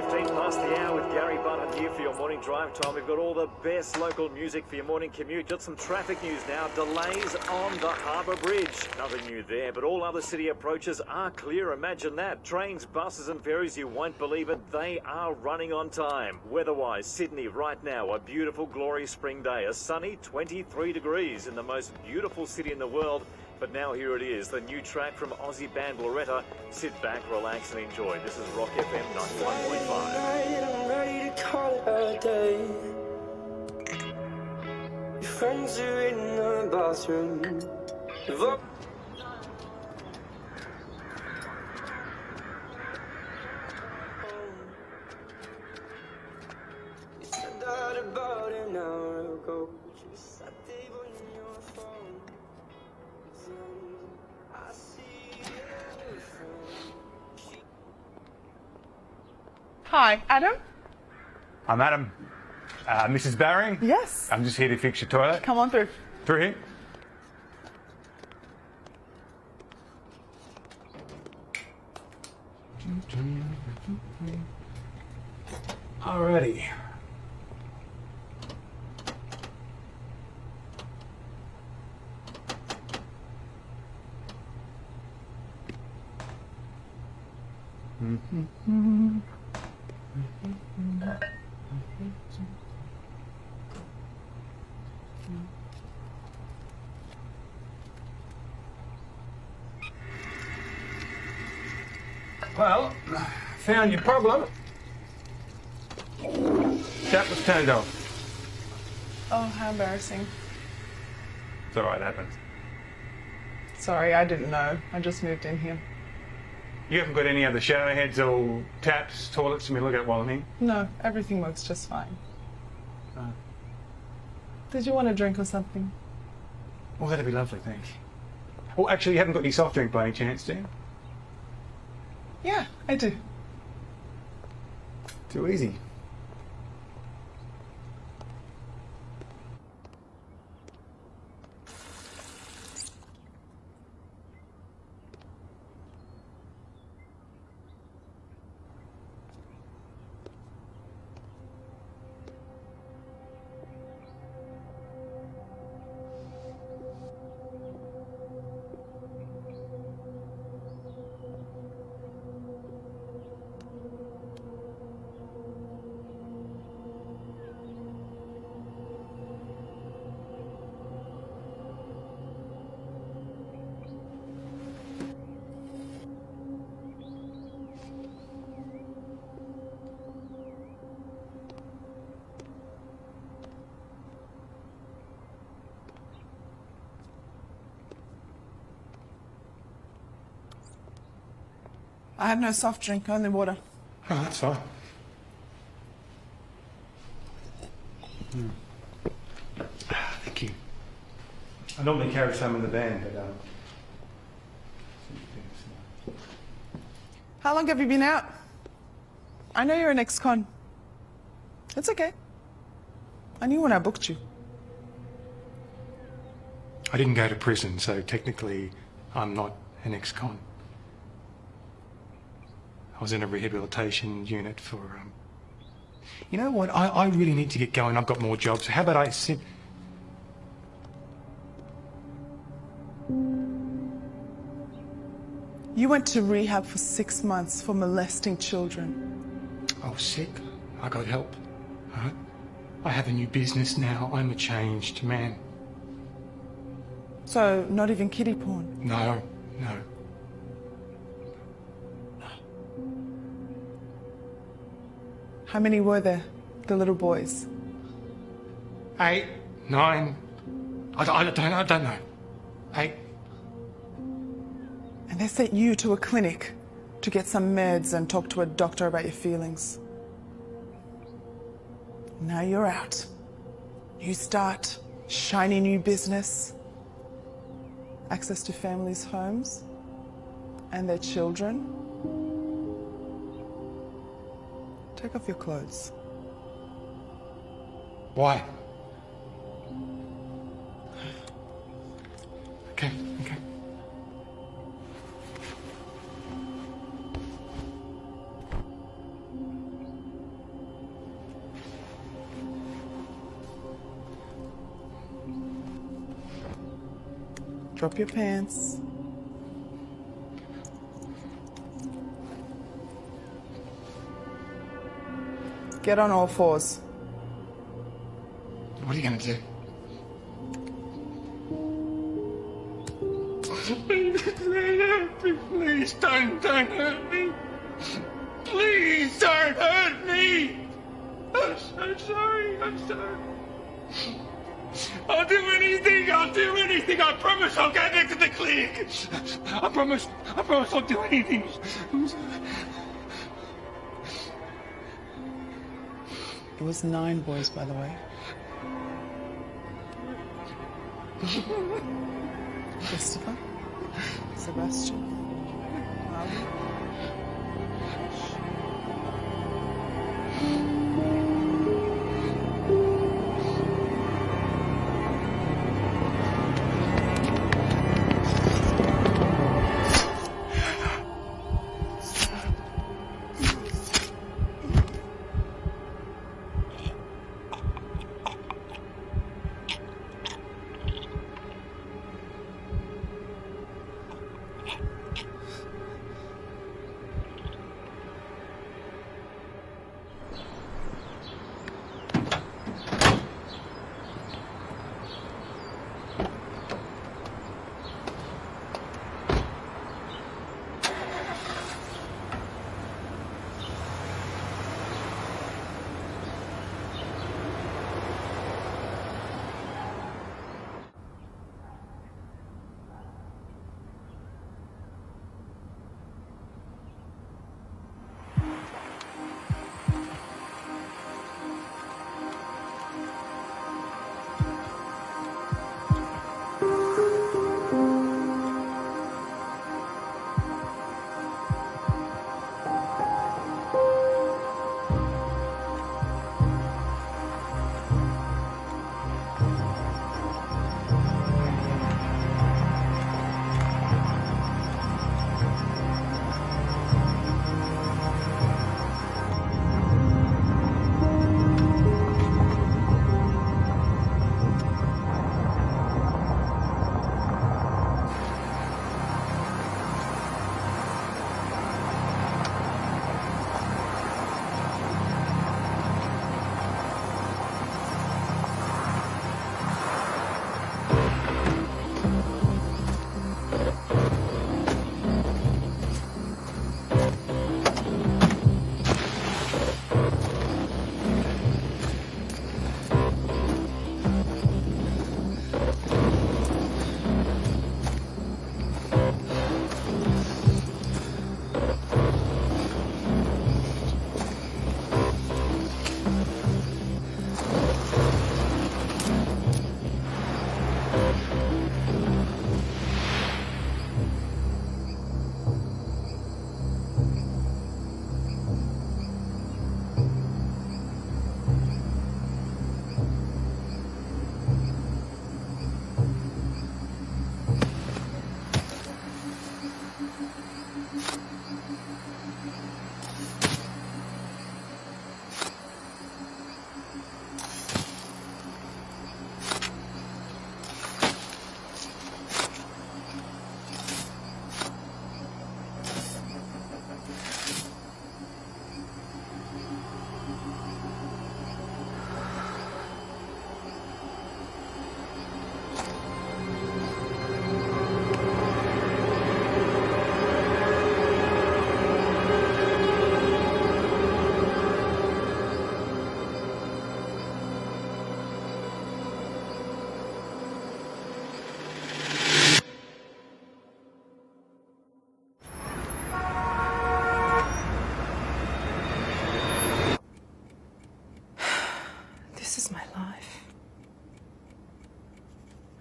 15 past the hour with Gary Button here for your morning drive time. We've got all the best local music for your morning commute. Got some traffic news now. Delays on the Harbour Bridge. Nothing new there, but all other city approaches are clear. Imagine that. Trains, buses and ferries, you won't believe it, they are running on time. Weather-wise, Sydney right now, a beautiful, glorious spring day. A sunny 23 degrees in the most beautiful city in the world. But now here it is, the new track from Aussie band Loretta. Sit back, relax and enjoy. This is Rock FM 91.5. I'm ready to call it a day. Your friends are in the bathroom. You said that about an hour ago. You sat there on your phone. I see everything. Hi, Adam? I'm Adam. Mrs. Baring? Yes. I'm just here to fix your toilet. Come on through. Through here? Alrighty. Well, found your problem. Tap was turned off. Oh, how embarrassing. It's alright, happens. Sorry, I didn't know. I just moved in here. You haven't got any other shower heads or taps, toilets for me to look at while I'm here? No, everything works just fine. Did you want a drink or something? Oh, that'd be lovely, thanks. Oh, actually, you haven't got any soft drink by any chance, do you? Yeah, I do. Too easy. I have no soft drink, only water. Oh, that's fine. Thank you. I normally carry some in the van, but How long have you been out? I know you're an ex-con. It's okay. I knew when I booked you. I didn't go to prison, so technically I'm not an ex-con. I was in a rehabilitation unit for, You know what? I really need to get going. I've got more jobs. How about I sit... You went to rehab for 6 months for molesting children. I was sick. I got help. Right? I have a new business now. I'm a changed man. So, not even kiddie porn? No. How many were there? The little boys? 8, 9... I don't know. 8... And they sent you to a clinic to get some meds and talk to a doctor about your feelings. Now you're out. New start, shiny new business, access to families' homes and their children. Take off your clothes. Why? Okay. Drop your pants. Get on all fours. What are you going to do? Please don't hurt me. Please don't hurt me. I'm so sorry. I'm sorry. I'll do anything. I promise I'll get back to the clinic. I promise I'll do anything. It was 9 boys, by the way. Christopher, Sebastian, Marley.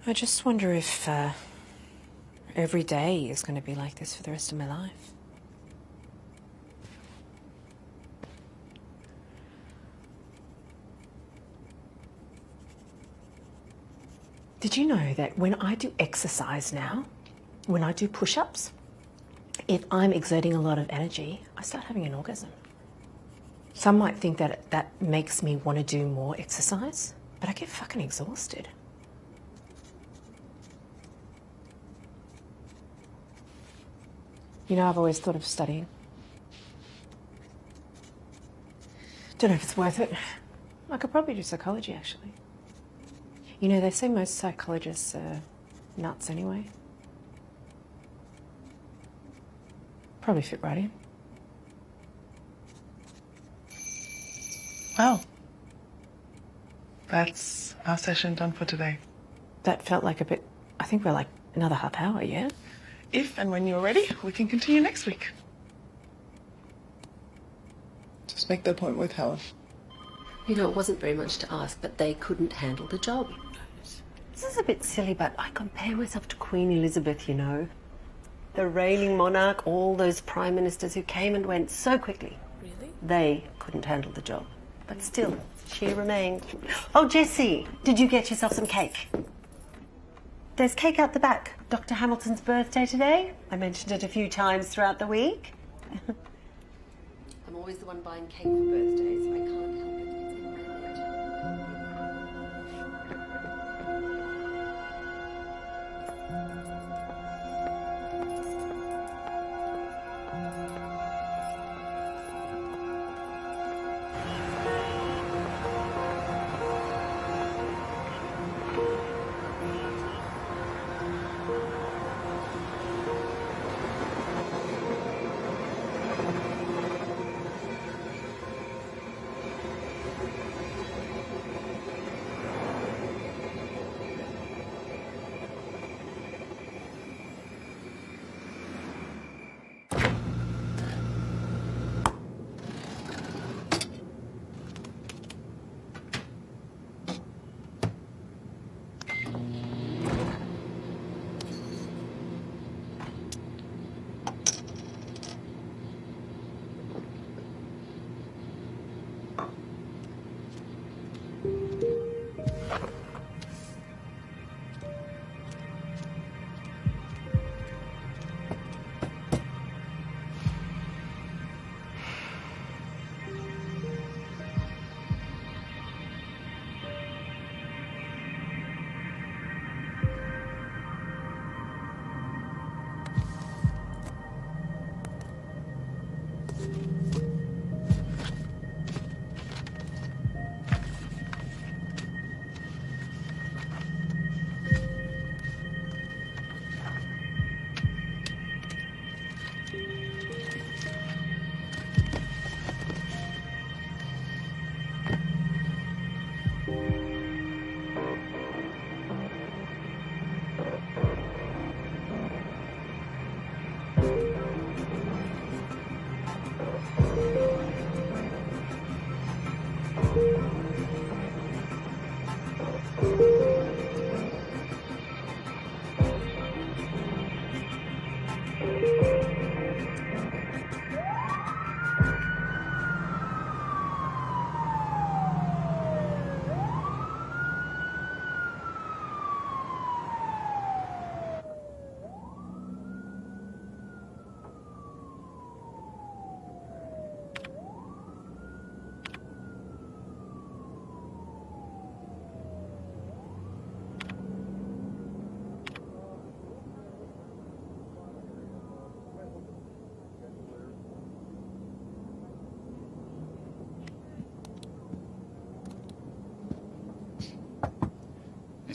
I just wonder if every day is going to be like this for the rest of my life. Did you know that when I do exercise now, when I do push-ups, if I'm exerting a lot of energy, I start having an orgasm. Some might think that that makes me want to do more exercise, but I get fucking exhausted. You know, I've always thought of studying. Don't know if it's worth it. I could probably do psychology, actually. You know, they say most psychologists are nuts anyway. Probably fit right in. Well, that's our session done for today. That felt like a bit... I think we're like another half hour, yeah? If and when you're ready, we can continue next week. Just make the point with Helen. You know, it wasn't very much to ask, but they couldn't handle the job. This is a bit silly, but I compare myself to Queen Elizabeth, you know. The reigning monarch, all those prime ministers who came and went so quickly. Really? They couldn't handle the job. But still, she remained. Oh, Jessie, did you get yourself some cake? There's cake out the back. Dr. Hamilton's birthday today. I mentioned it a few times throughout the week. I'm always the one buying cake for birthdays. I can't help it. It's in my nature.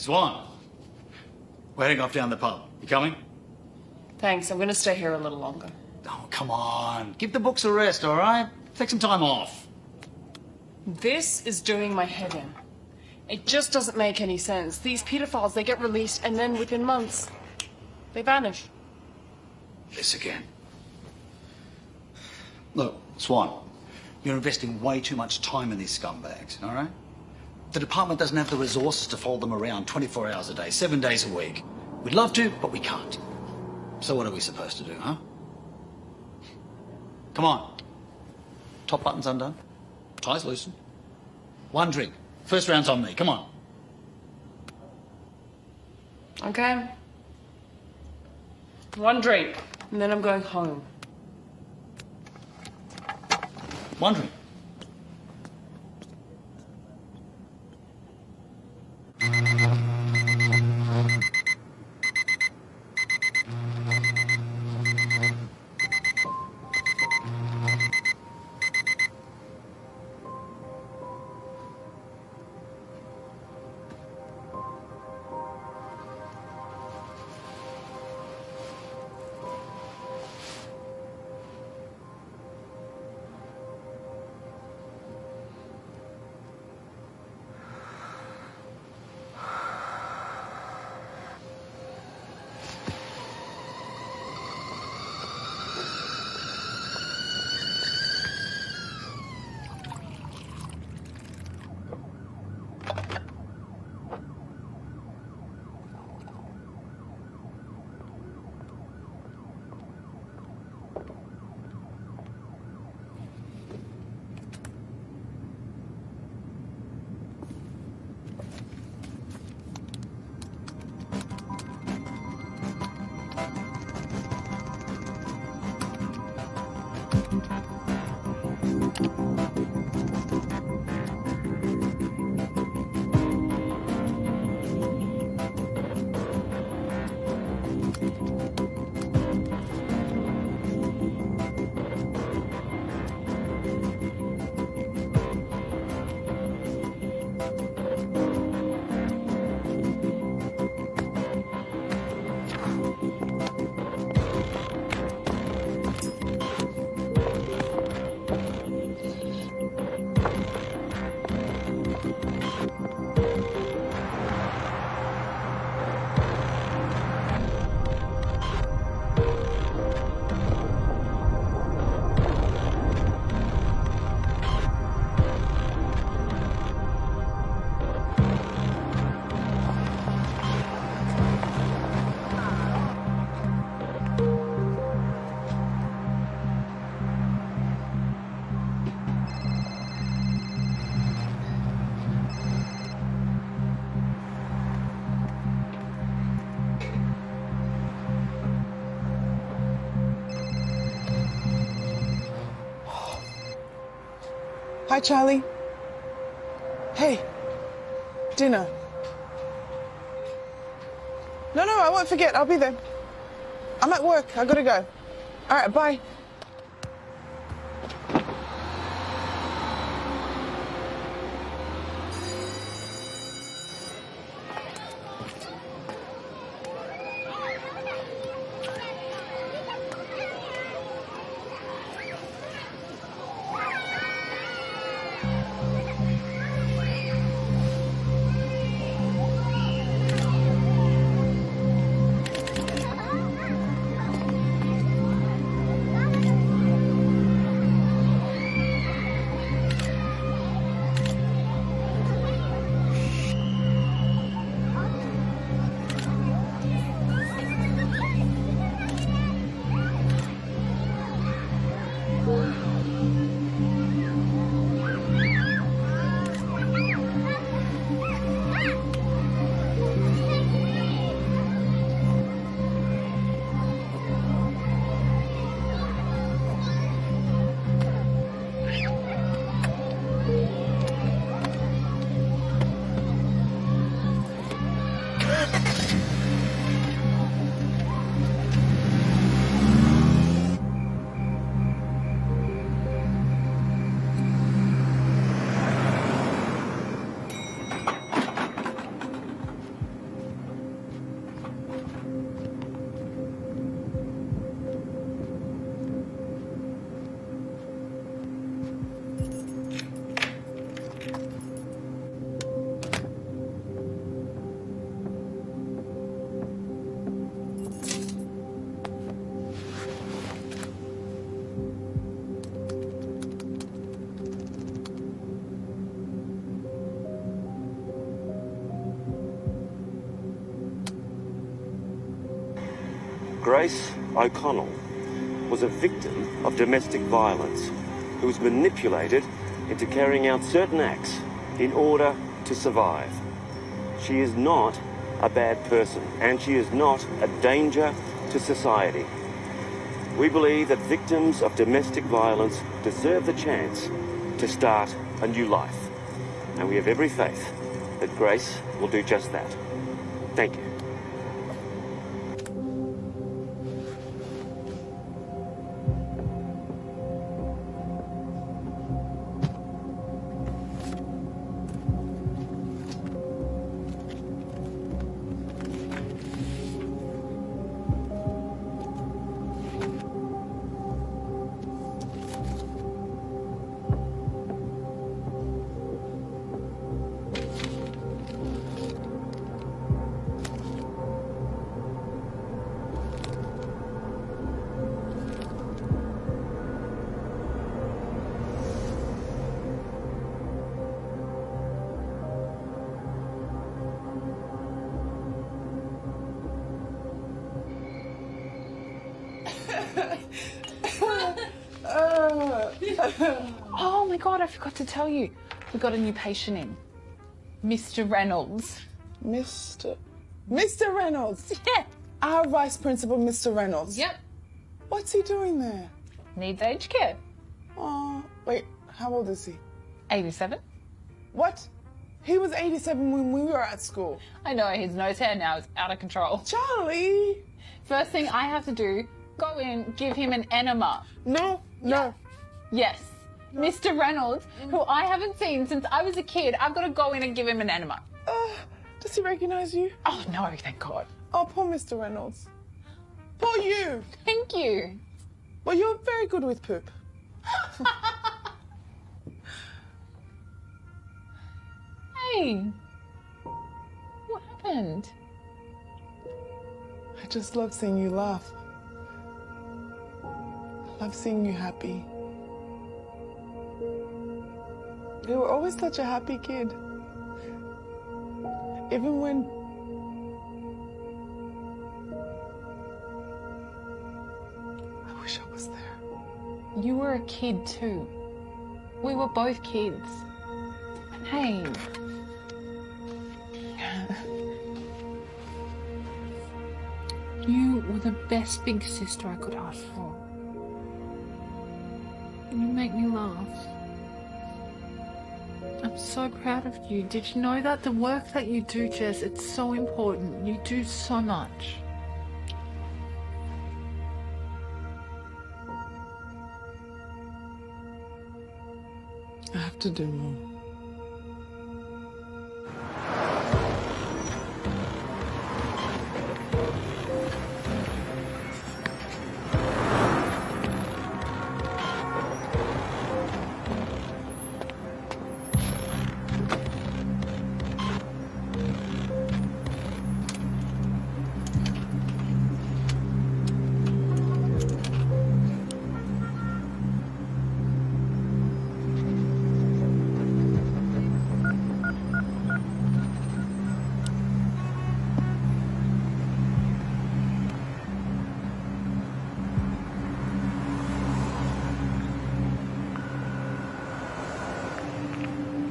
Swan, we're heading off down the pub. You coming? Thanks, I'm going to stay here a little longer. Oh, come on. Give the books a rest, all right? Take some time off. This is doing my head in. It just doesn't make any sense. These pedophiles, they get released and then within months, they vanish. This again. Look, Swan, you're investing way too much time in these scumbags, all right? The department doesn't have the resources to follow them around 24 hours a day, 7 days a week. We'd love to, but we can't. So what are we supposed to do, huh? Come on. Top button's undone. Ties loosened. One drink. First round's on me. Come on. Okay. One drink, and then I'm going home. One drink. Hi, Charlie. Hey, dinner. No, I won't forget. I'll be there. I'm at work. I gotta go. All right, bye. Grace O'Connell was a victim of domestic violence who was manipulated into carrying out certain acts in order to survive. She is not a bad person, and she is not a danger to society. We believe that victims of domestic violence deserve the chance to start a new life, and we have every faith that Grace will do just that. Thank you. Oh my God, I forgot to tell you. We got a new patient in. Mr. Reynolds. Mr. Reynolds? Yeah. Our Vice Principal, Mr. Reynolds. Yep. What's he doing there? Needs aged care. Oh, wait, how old is he? 87. What? He was 87 when we were at school. I know, his nose hair now is out of control. Charlie! First thing I have to do, go in, give him an enema. No. Yes. Mr. Reynolds, who I haven't seen since I was a kid, I've got to go in and give him an enema. Does he recognize you? Oh, no, thank God. Oh, poor Mr. Reynolds. Poor you. Thank you. Well, you're very good with poop. Hey, what happened? I just love seeing you laugh. I love seeing you happy. You were always such a happy kid. Even when... I wish I was there. You were a kid too. We were both kids. Hey. You were the best big sister I could ask for. You make me laugh. I'm so proud of you. Did you know that the work that you do, Jess, it's so important. You do so much. I have to do more.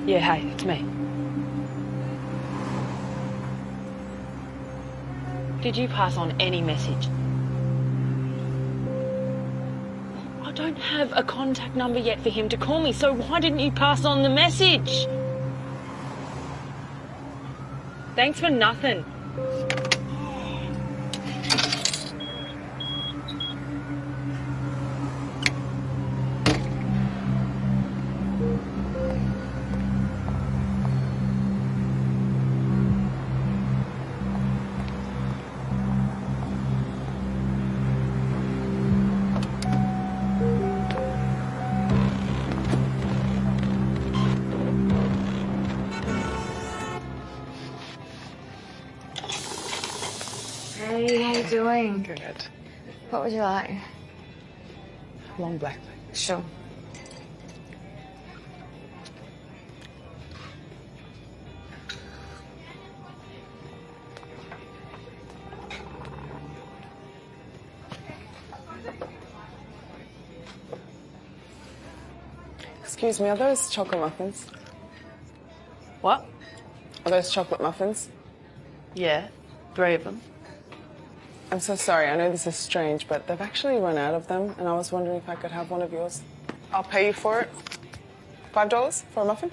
Yeah, hey, it's me. Did you pass on any message? I don't have a contact number yet for him to call me, so why didn't you pass on the message? Thanks for nothing. Hey, how you doing? Good. What would you like? Long black. Sure. Excuse me, are those chocolate muffins? What? Are those chocolate muffins? Yeah, 3 of them. I'm so sorry, I know this is strange, but they've actually run out of them, and I was wondering if I could have one of yours. I'll pay you for it. $5 for a muffin?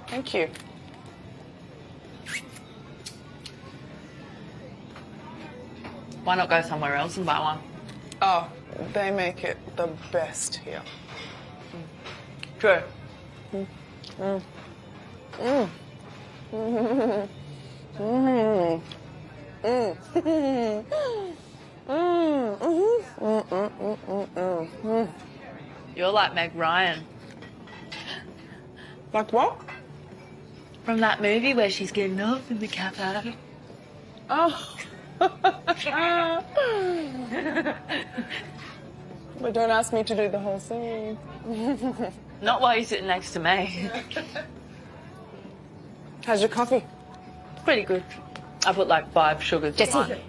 Thank you. Why not go somewhere else and buy one? Oh, they make it the best here. True. Mm. Mm. Mm. Mm. Mm. Mm. You're like Meg Ryan. Like what? From that movie where she's getting off in the cafe. Oh. But don't ask me to do the whole scene. Not while you're sitting next to me. How's your coffee? Pretty good. I put like 5 sugars in Jessie. mine.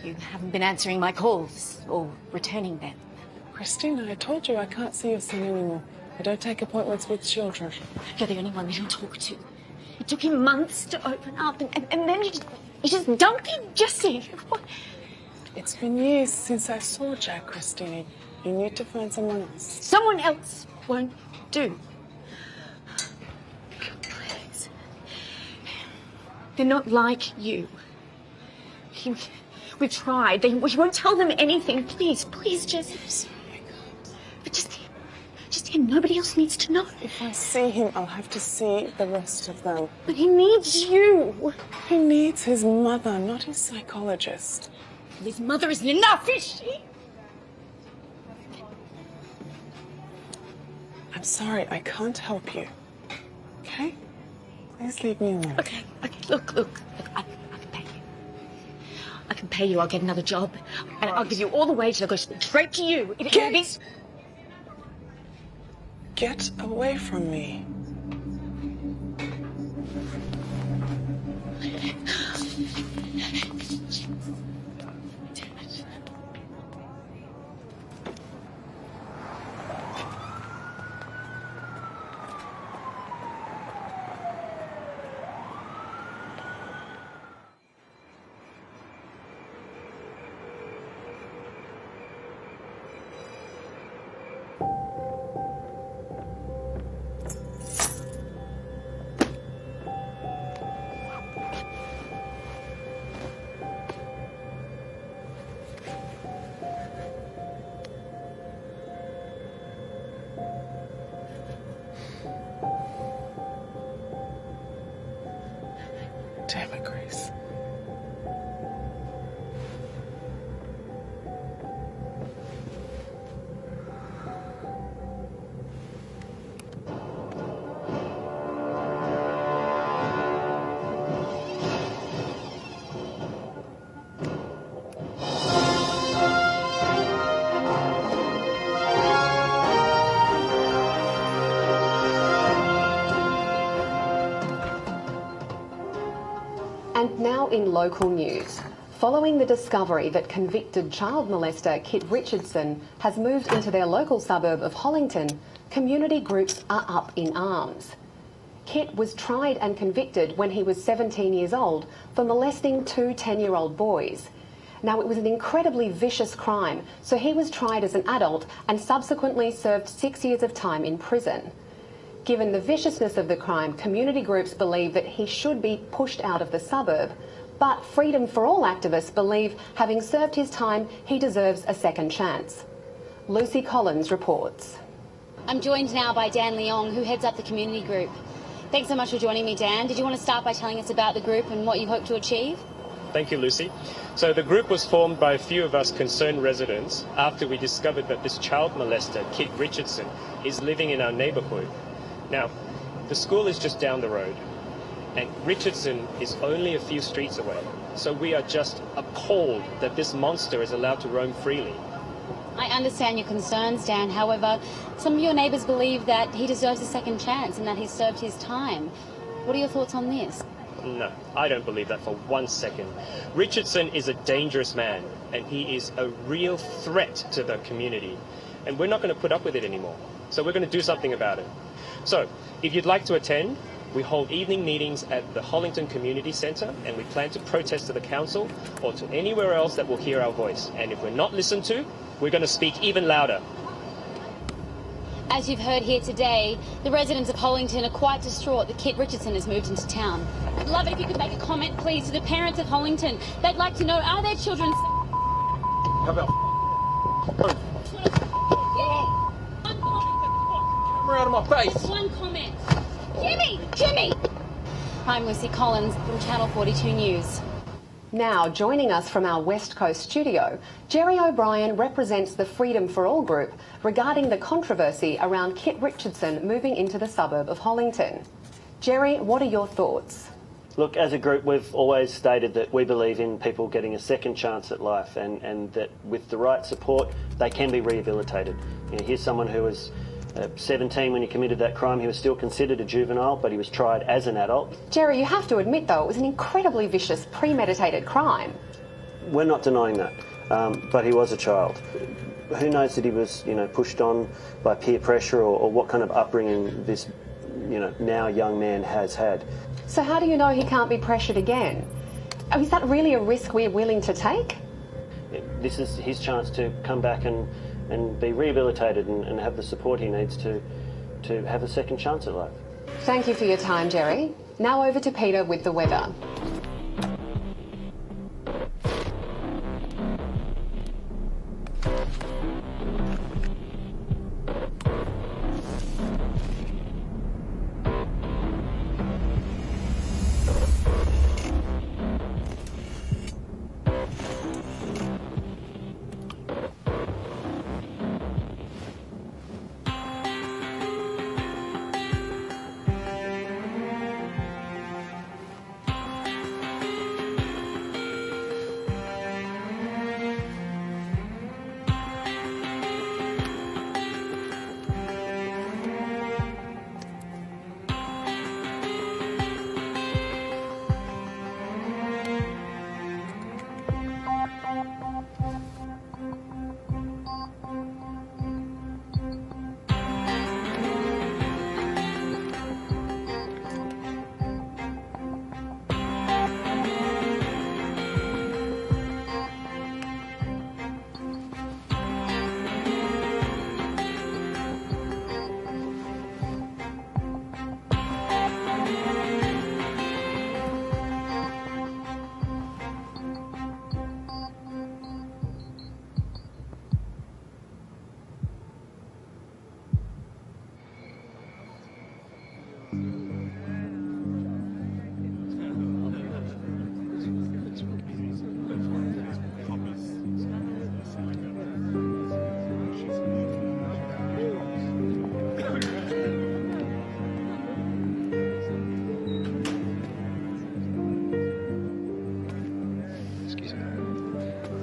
You haven't been answering my calls or returning them. Christina, I told you I can't see your son anymore. I don't take appointments with children. You're the only one that he'll talk to. It took him months to open up, and then you just dumped him, Jessie. What? It's been years since I saw Jack, Christina. You need to find someone else. Someone else won't do. Please. They're not like you. We've tried. We won't tell them anything. Please, please, Jessie. I'm sorry, I can't. But just him. Nobody else needs to know. If I see him, I'll have to see the rest of them. But he needs you. He needs his mother, not his psychologist. His mother isn't enough, is she? I'm sorry, I can't help you. Okay? Please leave me alone. Okay. Look. I can pay you. I can pay you. I'll get another job, and I'll give you all the wages. I'll go straight to you. Get away from me. Damn it, Grace. And now in local news. Following the discovery that convicted child molester Kit Richardson has moved into their local suburb of Hollington, community groups are up in arms. Kit was tried and convicted when he was 17 years old for molesting two 10-year-old boys. Now, it was an incredibly vicious crime, so he was tried as an adult and subsequently served 6 years of time in prison. Given the viciousness of the crime, community groups believe that he should be pushed out of the suburb. But Freedom for All activists believe, having served his time, he deserves a second chance. Lucy Collins reports. I'm joined now by Dan Leong, who heads up the community group. Thanks so much for joining me, Dan. Did you want to start by telling us about the group and what you hope to achieve? Thank you, Lucy. So the group was formed by a few of us concerned residents after we discovered that this child molester, Kit Richardson, is living in our neighbourhood. Now, the school is just down the road, and Richardson is only a few streets away, so we are just appalled that this monster is allowed to roam freely. I understand your concerns, Dan. However, some of your neighbours believe that he deserves a second chance and that he's served his time. What are your thoughts on this? No, I don't believe that for 1 second. Richardson is a dangerous man, and he is a real threat to the community, and we're not going to put up with it anymore, so we're going to do something about it. So, if you'd like to attend, we hold evening meetings at the Hollington Community Centre, and we plan to protest to the council or to anywhere else that will hear our voice. And if we're not listened to, we're going to speak even louder. As you've heard here today, the residents of Hollington are quite distraught that Kit Richardson has moved into town. I'd love it if you could make a comment, please, to the parents of Hollington. They'd like to know, are their children... How about... Out of my face. One comment. Jimmy! I'm Lucy Collins from Channel 42 News. Now, joining us from our West Coast studio, Jerry O'Brien represents the Freedom for All group regarding the controversy around Kit Richardson moving into the suburb of Hollington. Jerry, what are your thoughts? Look, as a group, we've always stated that we believe in people getting a second chance at life, and that with the right support, they can be rehabilitated. You know, here's someone who was 17 when he committed that crime. He was still considered a juvenile, but he was tried as an adult. Jerry, you have to admit, though, it was an incredibly vicious, premeditated crime. We're not denying that, but he was a child. Who knows that he was, pushed on by peer pressure or what kind of upbringing this, now young man has had. So how do you know he can't be pressured again? Is that really a risk we're willing to take? This is his chance to come back and be rehabilitated and have the support he needs to have a second chance at life. Thank you for your time, Jerry. Now over to Peter with the weather.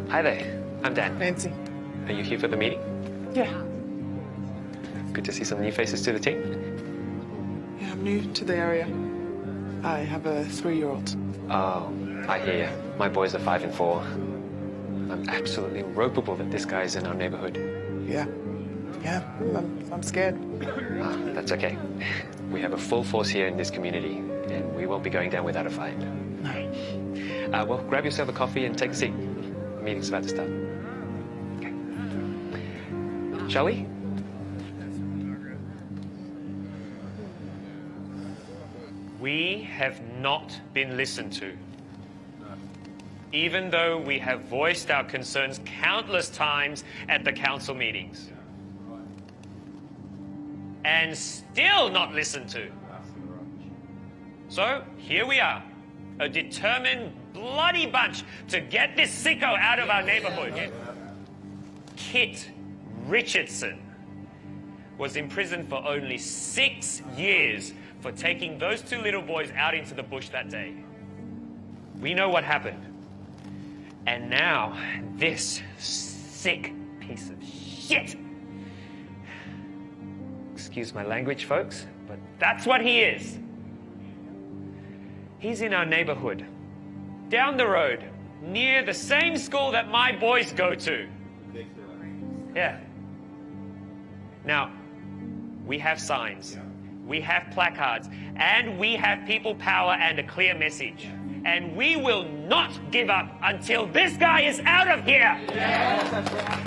Hi there, I'm Dan. Nancy. Are you here for the meeting? Yeah. Good to see some new faces to the team. Yeah, I'm new to the area. I have a 3-year-old. Oh, I hear you. My boys are 5 and 4. I'm absolutely ropeable that this guy's in our neighborhood. Yeah. Yeah, I'm scared. That's okay. We have a full force here in this community, and we won't be going down without a fight. No. Well, grab yourself a coffee and take a seat. The meeting's about to start. Okay. Shall we? We have not been listened to. Even though we have voiced our concerns countless times at the council meetings. And still not listened to. So, here we are. A determined, bloody bunch to get this sicko out of our neighborhood. Kit Richardson was imprisoned for only 6 years for taking those 2 little boys out into the bush that day. We know what happened. And now, this sick piece of shit. Excuse my language, folks, but that's what he is. He's in our neighborhood, down the road, near the same school that my boys go to. Yeah. Now, we have signs, we have placards, and we have people power and a clear message. And we will not give up until this guy is out of here. Yes, that's right.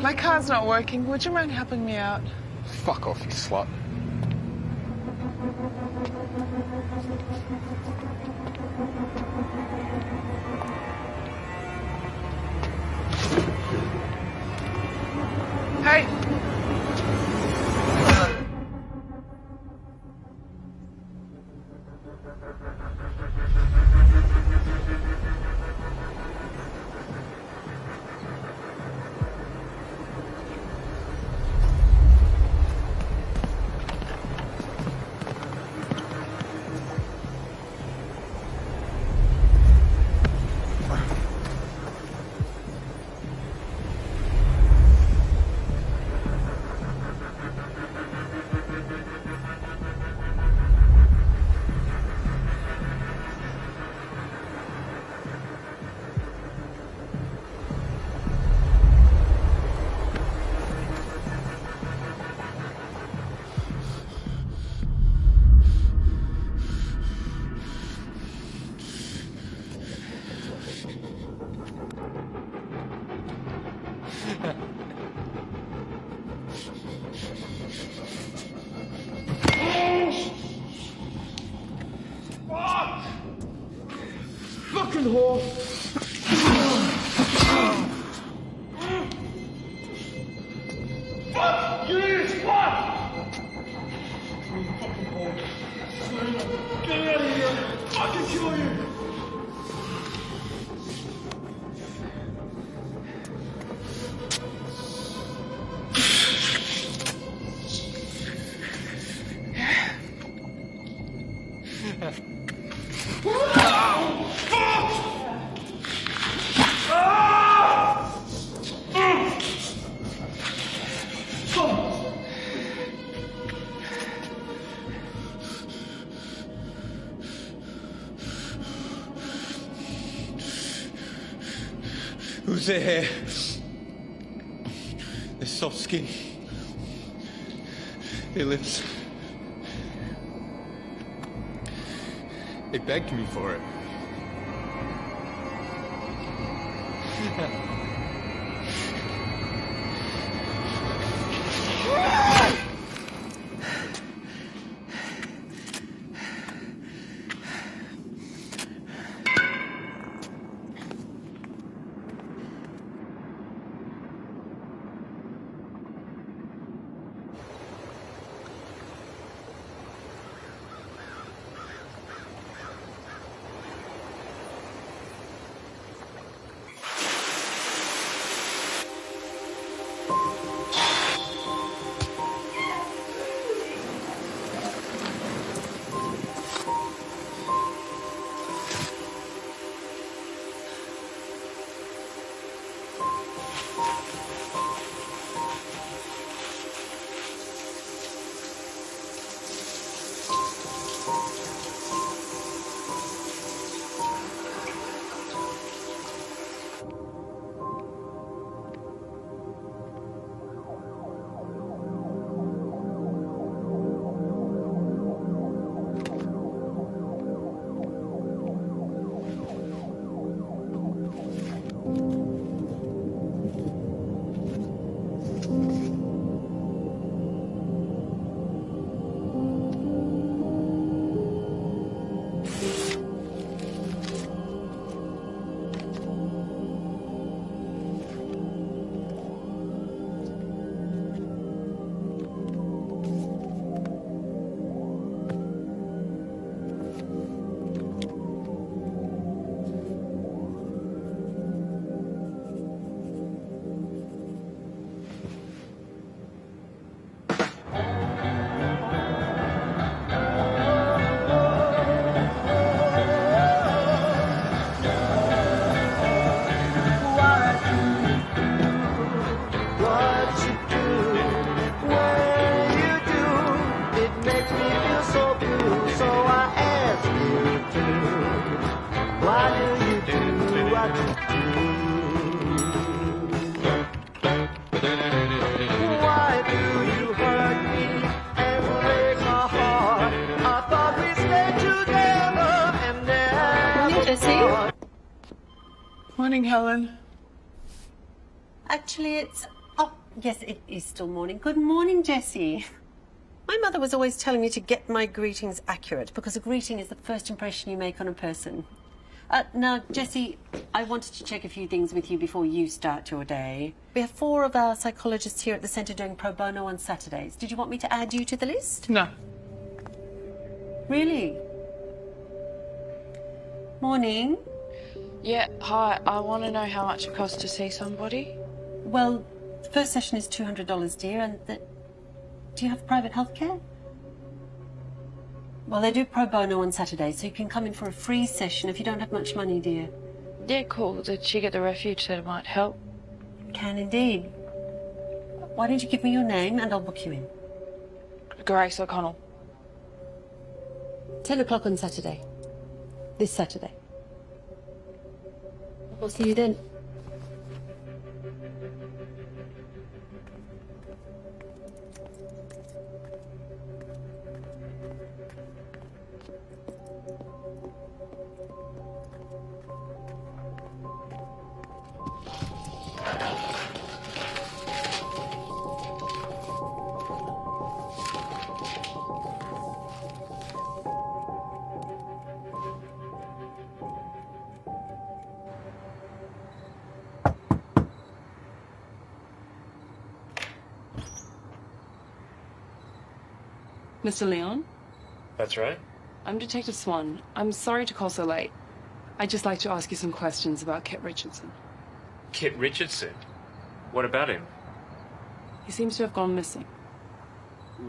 My car's not working. Would you mind helping me out? Fuck off, you slut. Hey! Fucking whore! Fuck you! Fuck! Fucking whore! Get out of here! I'll fucking kill you! Who's their hair? Their soft skin. Their lips. They begged me for it. Morning, Helen. Actually, it's... Oh, yes, it is still morning. Good morning, Jessie. My mother was always telling me to get my greetings accurate because a greeting is the first impression you make on a person. Now, Jessie, I wanted to check a few things with you before you start your day. We have 4 of our psychologists here at the centre doing pro bono on Saturdays. Did you want me to add you to the list? No. Really? Morning. Yeah, hi. I want to know how much it costs to see somebody. Well, the first session is $200, dear, and do you have private healthcare? Well, they do pro bono on Saturdays, so you can come in for a free session if you don't have much money, dear. Yeah, cool. Did she get the refuge that it might help? Can indeed. Why don't you give me your name and I'll book you in? Grace O'Connell. 10 o'clock on Saturday. This Saturday. I'll see you then. Mr. Leon? That's right. I'm Detective Swan. I'm sorry to call so late. I'd just like to ask you some questions about Kit Richardson. Kit Richardson? What about him? He seems to have gone missing.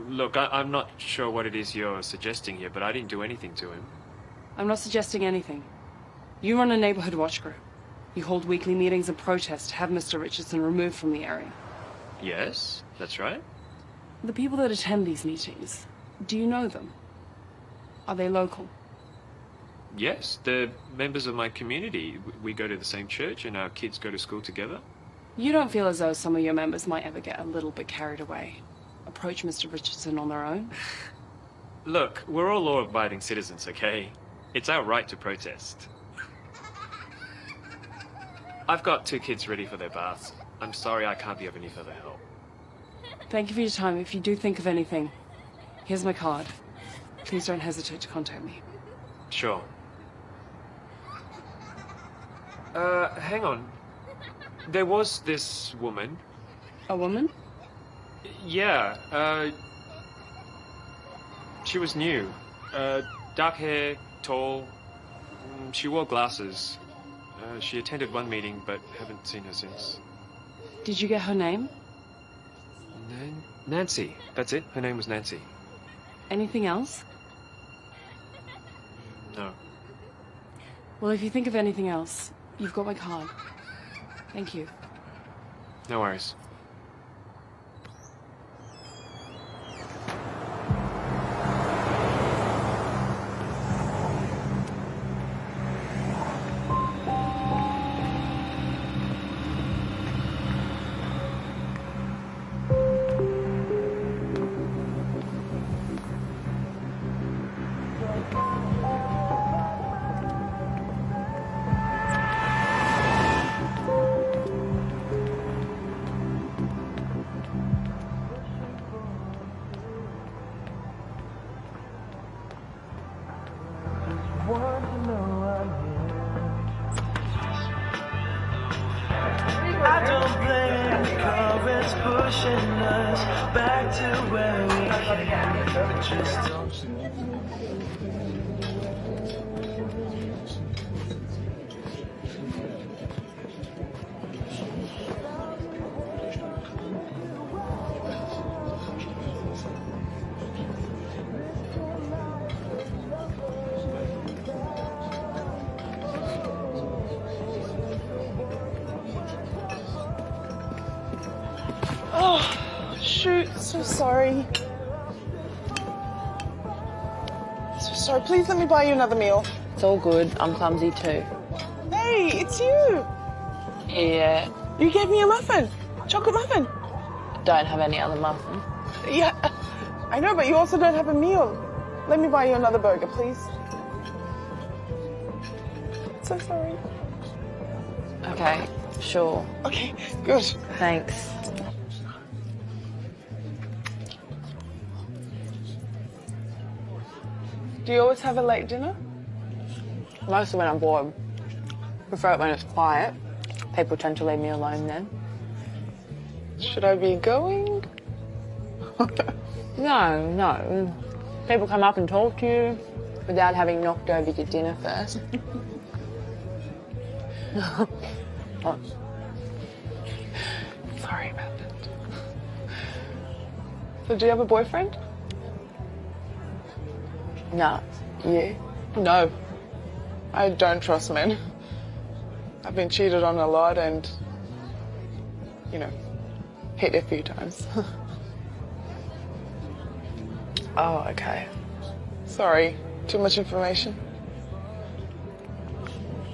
Look, I'm not sure what it is you're suggesting here, but I didn't do anything to him. I'm not suggesting anything. You run a neighborhood watch group. You hold weekly meetings and protests to have Mr. Richardson removed from the area. Yes, that's right. The people that attend these meetings, do you know them? Are they local? Yes, they're members of my community. We go to the same church and our kids go to school together. You don't feel as though some of your members might ever get a little bit carried away? Approach Mr. Richardson on their own? Look, we're all law-abiding citizens, okay? It's our right to protest. I've got 2 kids ready for their baths. I'm sorry I can't be of any further help. Thank you for your time. If you do think of anything, here's my card. Please don't hesitate to contact me. Sure. Hang on. There was this woman. A woman? Yeah, she was new. Dark hair, tall. She wore glasses. She attended one meeting, but haven't seen her since. Did you get her name? Nancy. That's it. Her name was Nancy. Anything else? No. Well, if you think of anything else, you've got my card. Thank you. No worries. I don't blame the currents pushing us back to where we came. But just don't Oh, shoot. So sorry. So sorry. Please let me buy you another meal. It's all good. I'm clumsy too. Hey, it's you. Yeah. You gave me a muffin. Chocolate muffin. Don't have any other muffin. Yeah, I know, but you also don't have a meal. Let me buy you another burger, please. So sorry. Okay, sure. Okay, good. Thanks. Do you always have a late dinner? Mostly when I'm bored. Prefer it when it's quiet. People tend to leave me alone then. Should I be going? No. People come up and talk to you without having knocked over your dinner first. Oh. Sorry about that. So do you have a boyfriend? No. You? No. I don't trust men. I've been cheated on a lot and, you know, hit a few times. Oh, okay. Sorry, too much information.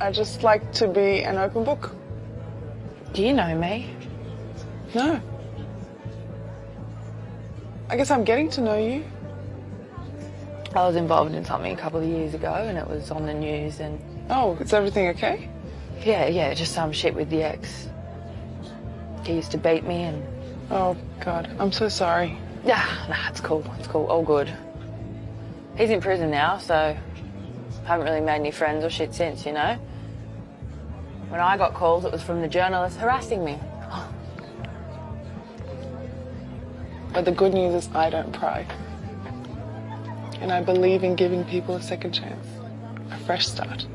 I just like to be an open book. Do you know me? No. I guess I'm getting to know you. I was involved in something a couple of years ago and it was on the news and... Oh, is everything okay? Yeah, just some shit with the ex. He used to beat me and... Oh, God, I'm so sorry. Nah, it's cool, all good. He's in prison now, so I haven't really made any friends or shit since, you know? When I got calls, it was from the journalists harassing me. But the good news is I don't pry. And I believe in giving people a second chance, a fresh start.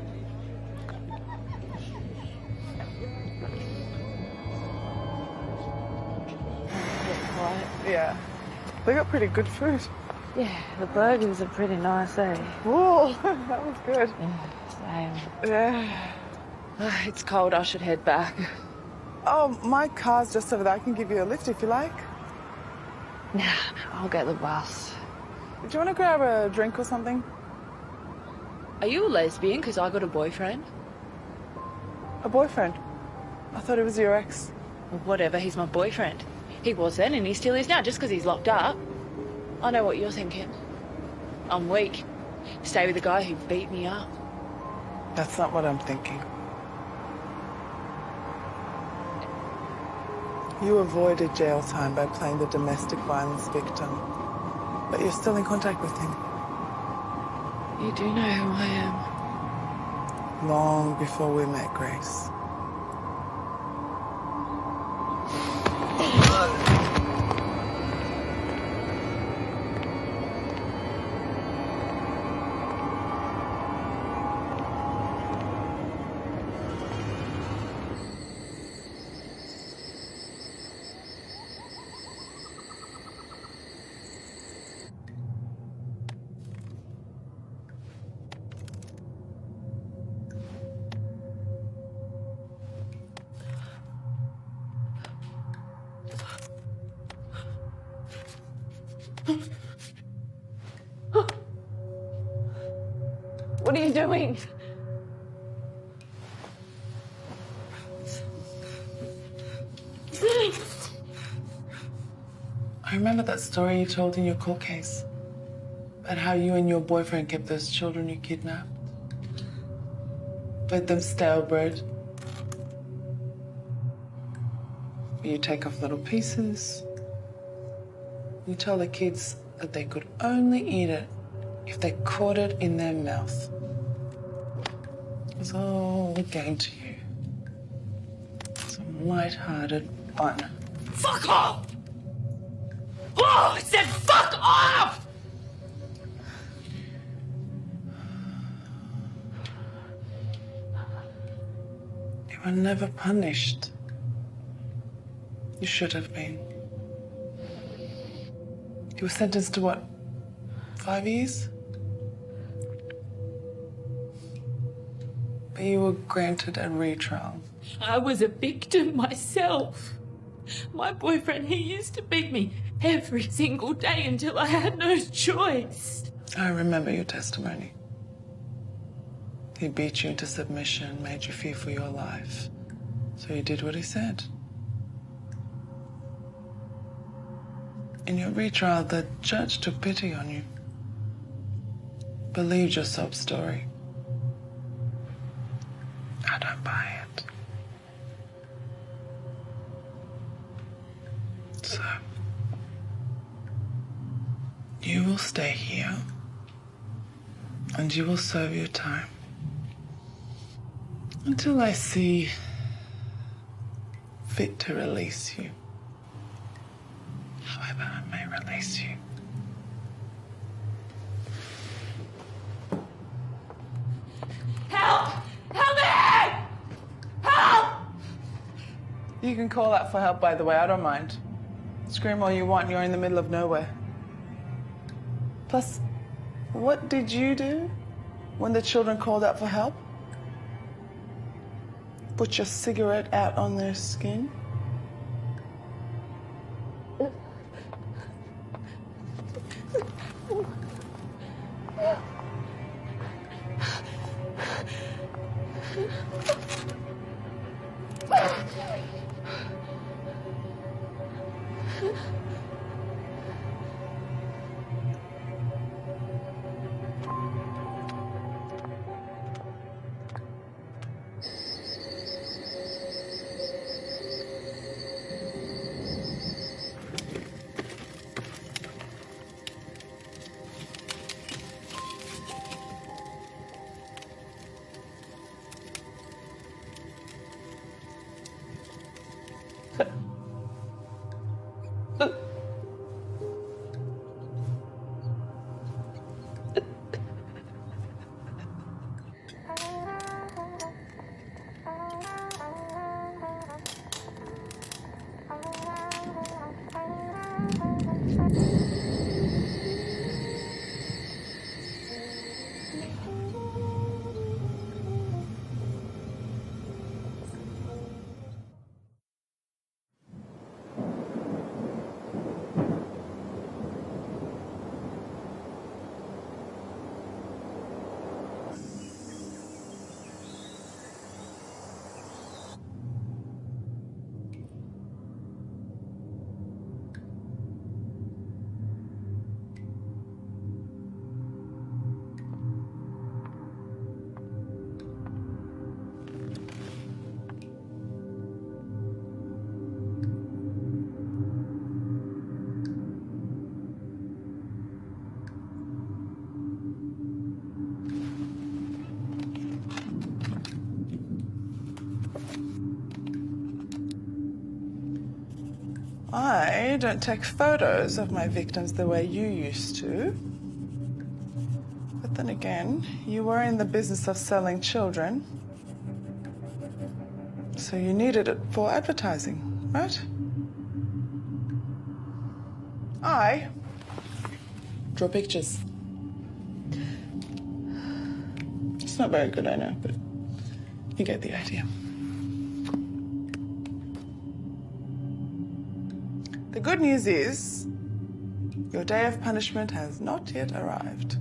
Yeah. They got pretty good food. Yeah, the burgers are pretty nice, eh? Whoa, that was good. Yeah, same. Yeah. It's cold, I should head back. Oh, my car's just over there. I can give you a lift if you like. Nah, I'll get the bus. Do you want to grab a drink or something? Are you a lesbian? Because I got a boyfriend. A boyfriend? I thought it was your ex. Well, whatever, he's my boyfriend. He was then and he still is now, just because he's locked up. I know what you're thinking. I'm weak. Stay with the guy who beat me up. That's not what I'm thinking. You avoided jail time by playing the domestic violence victim, but you're still in contact with him. You do know who I am. Long before we met, Grace. What are you doing? I remember that story you told in your court case about how you and your boyfriend kept those children you kidnapped. Fed them stale bread. You take off little pieces. You tell the kids that they could only eat it if they caught it in their mouth. It was all a game to you. Some light-hearted fun. Fuck off! Oh, I said fuck off! You were never punished. You should have been. You were sentenced to what? 5 years? But you were granted a retrial. I was a victim myself. My boyfriend, he used to beat me every single day until I had no choice. I remember your testimony. He beat you into submission, made you fear for your life. So you did what he said. In your retrial, the judge took pity on you. Believed your sob story. I don't buy it. So, you will stay here And you will serve your time. Until I see fit to release you. However, I may release you. Help! Help me! Help! You can call out for help, by the way, I don't mind. Scream all you want, you're in the middle of nowhere. Plus, what did you do when the children called out for help? Put your cigarette out on their skin? I don't take photos of my victims the way you used to. But then again, you were in the business of selling children. So you needed it for advertising, right? I draw pictures. It's not very good, I know, but you get the idea. The good news is, your day of punishment has not yet arrived.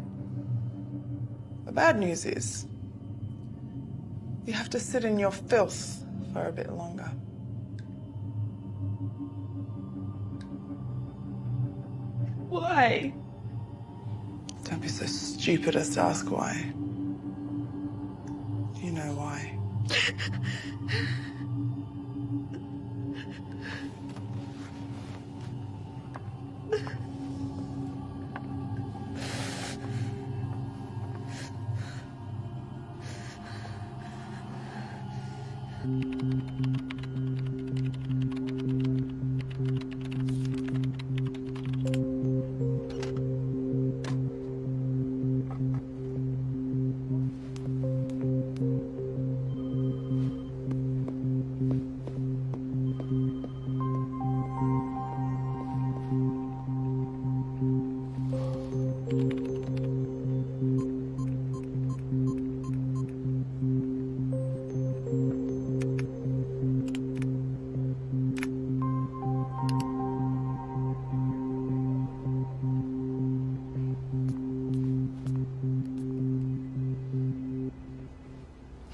The bad news is, you have to sit in your filth for a bit longer. Why? Don't be so stupid as to ask why. You know why.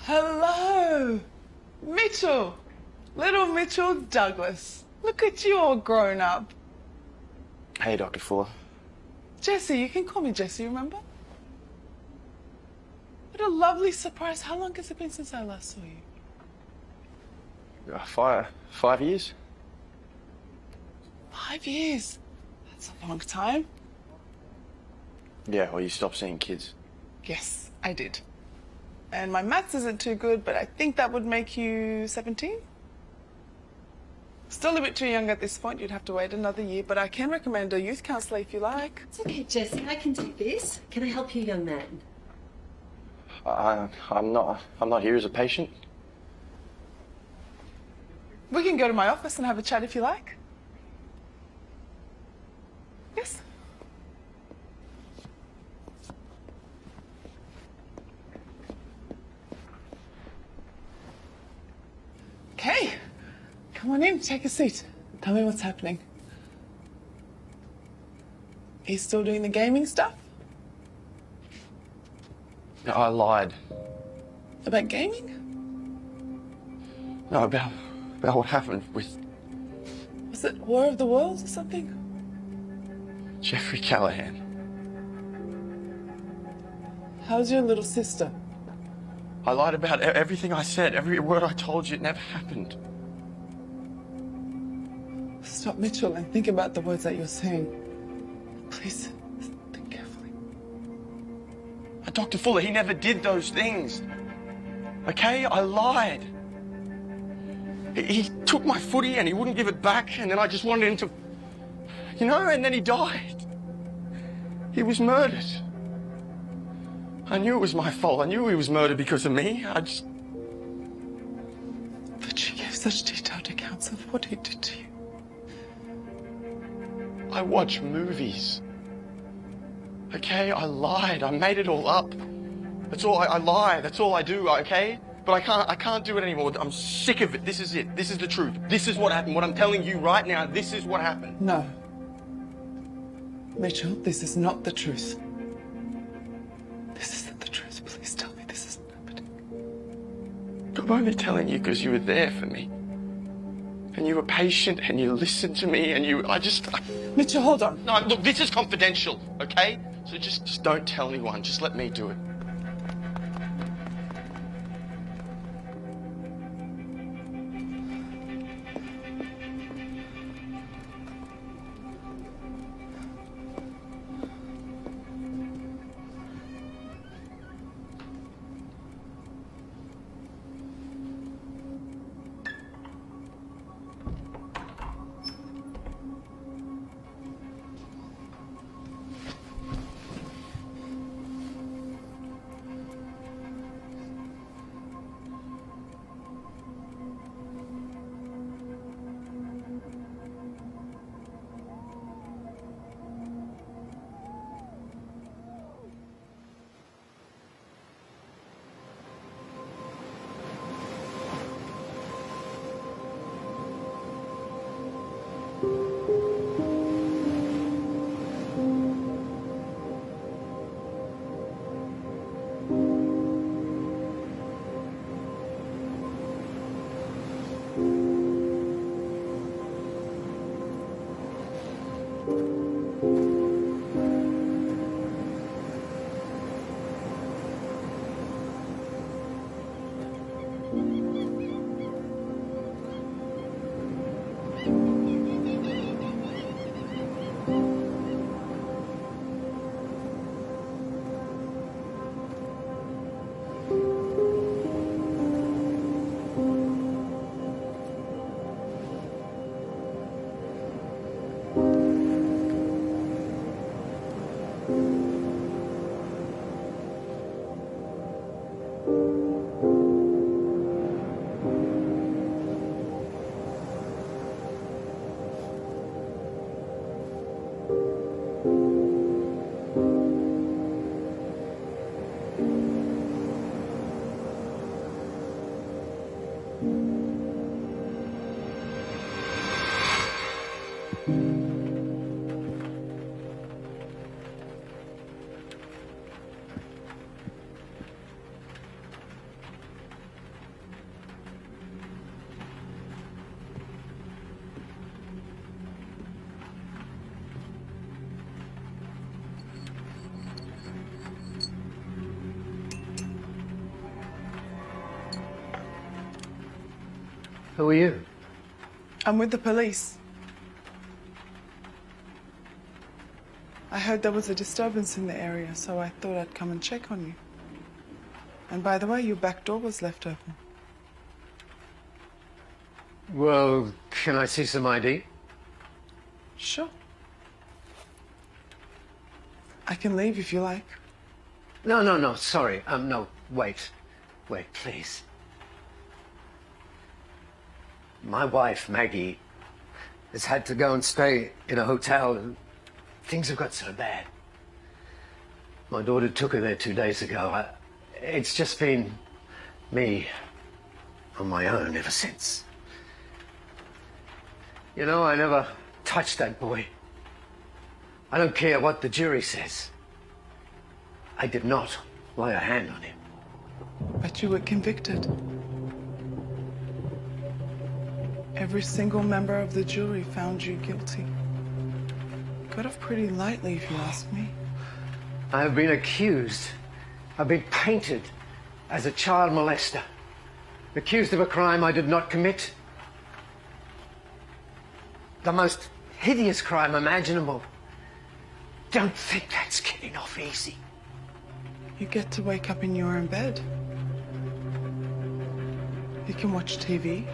Hello, Mitchell. Little Mitchell Douglas. Look at you all grown up. Hey, Dr. Fuller. Jessie, you can call me Jessie, remember? What a lovely surprise. How long has it been since I last saw you? 5 years? 5 years? That's a long time. Yeah, well, you stopped seeing kids. Yes, I did. And my maths isn't too good, but I think that would make you 17? Still a bit too young at this point. You'd have to wait another year, but I can recommend a youth counsellor if you like. It's okay, Jessie. I can take this. Can I help you, young man? I'm not here as a patient. We can go to my office and have a chat if you like. Yes. Okay. Come on in, take a seat. Tell me what's happening. He's still doing the gaming stuff? No, I lied. About gaming? No, about what happened with Was it War of the Worlds or something? Jeffrey Callahan. How's your little sister? I lied about everything I said, every word I told you. It never happened. Stop, Mitchell, and think about the words that you're saying. Please, think carefully. Dr. Fuller, he never did those things. Okay? I lied. He took my footy and he wouldn't give it back, and then I just wanted him to... You know, and then he died. He was murdered. I knew it was my fault. I knew he was murdered because of me. I just... But she gave such detailed accounts of what he did to you. I watch movies. Okay? I lied. I made it all up. That's all. I lie. That's all I do, okay? But I can't do it anymore. I'm sick of it. This is it. This is the truth. This is what happened. What I'm telling you right now, this is what happened. No. Mitchell, this is not the truth. This isn't the truth. Please tell me this isn't happening. I'm only telling you because you were there for me. And you were patient and you listened to me and Mitchell, hold on. No, look, this is confidential, okay? So just don't tell anyone. Just let me do it. Who are you? I'm with the police. I heard there was a disturbance in the area, so I thought I'd come and check on you. And by the way, your back door was left open. Well, can I see some ID? Sure. I can leave if you like. No, sorry. No, wait, please. My wife, Maggie, has had to go and stay in a hotel, and things have got so bad. My daughter took her there 2 days ago. It's just been me on my own ever since. You know, I never touched that boy. I don't care what the jury says. I did not lay a hand on him. But you were convicted. Every single member of the jury found you guilty. Got off pretty lightly, if you ask me. I have been accused. I've been painted as a child molester. Accused of a crime I did not commit. The most hideous crime imaginable. Don't think that's getting off easy. You get to wake up in your own bed. You can watch TV,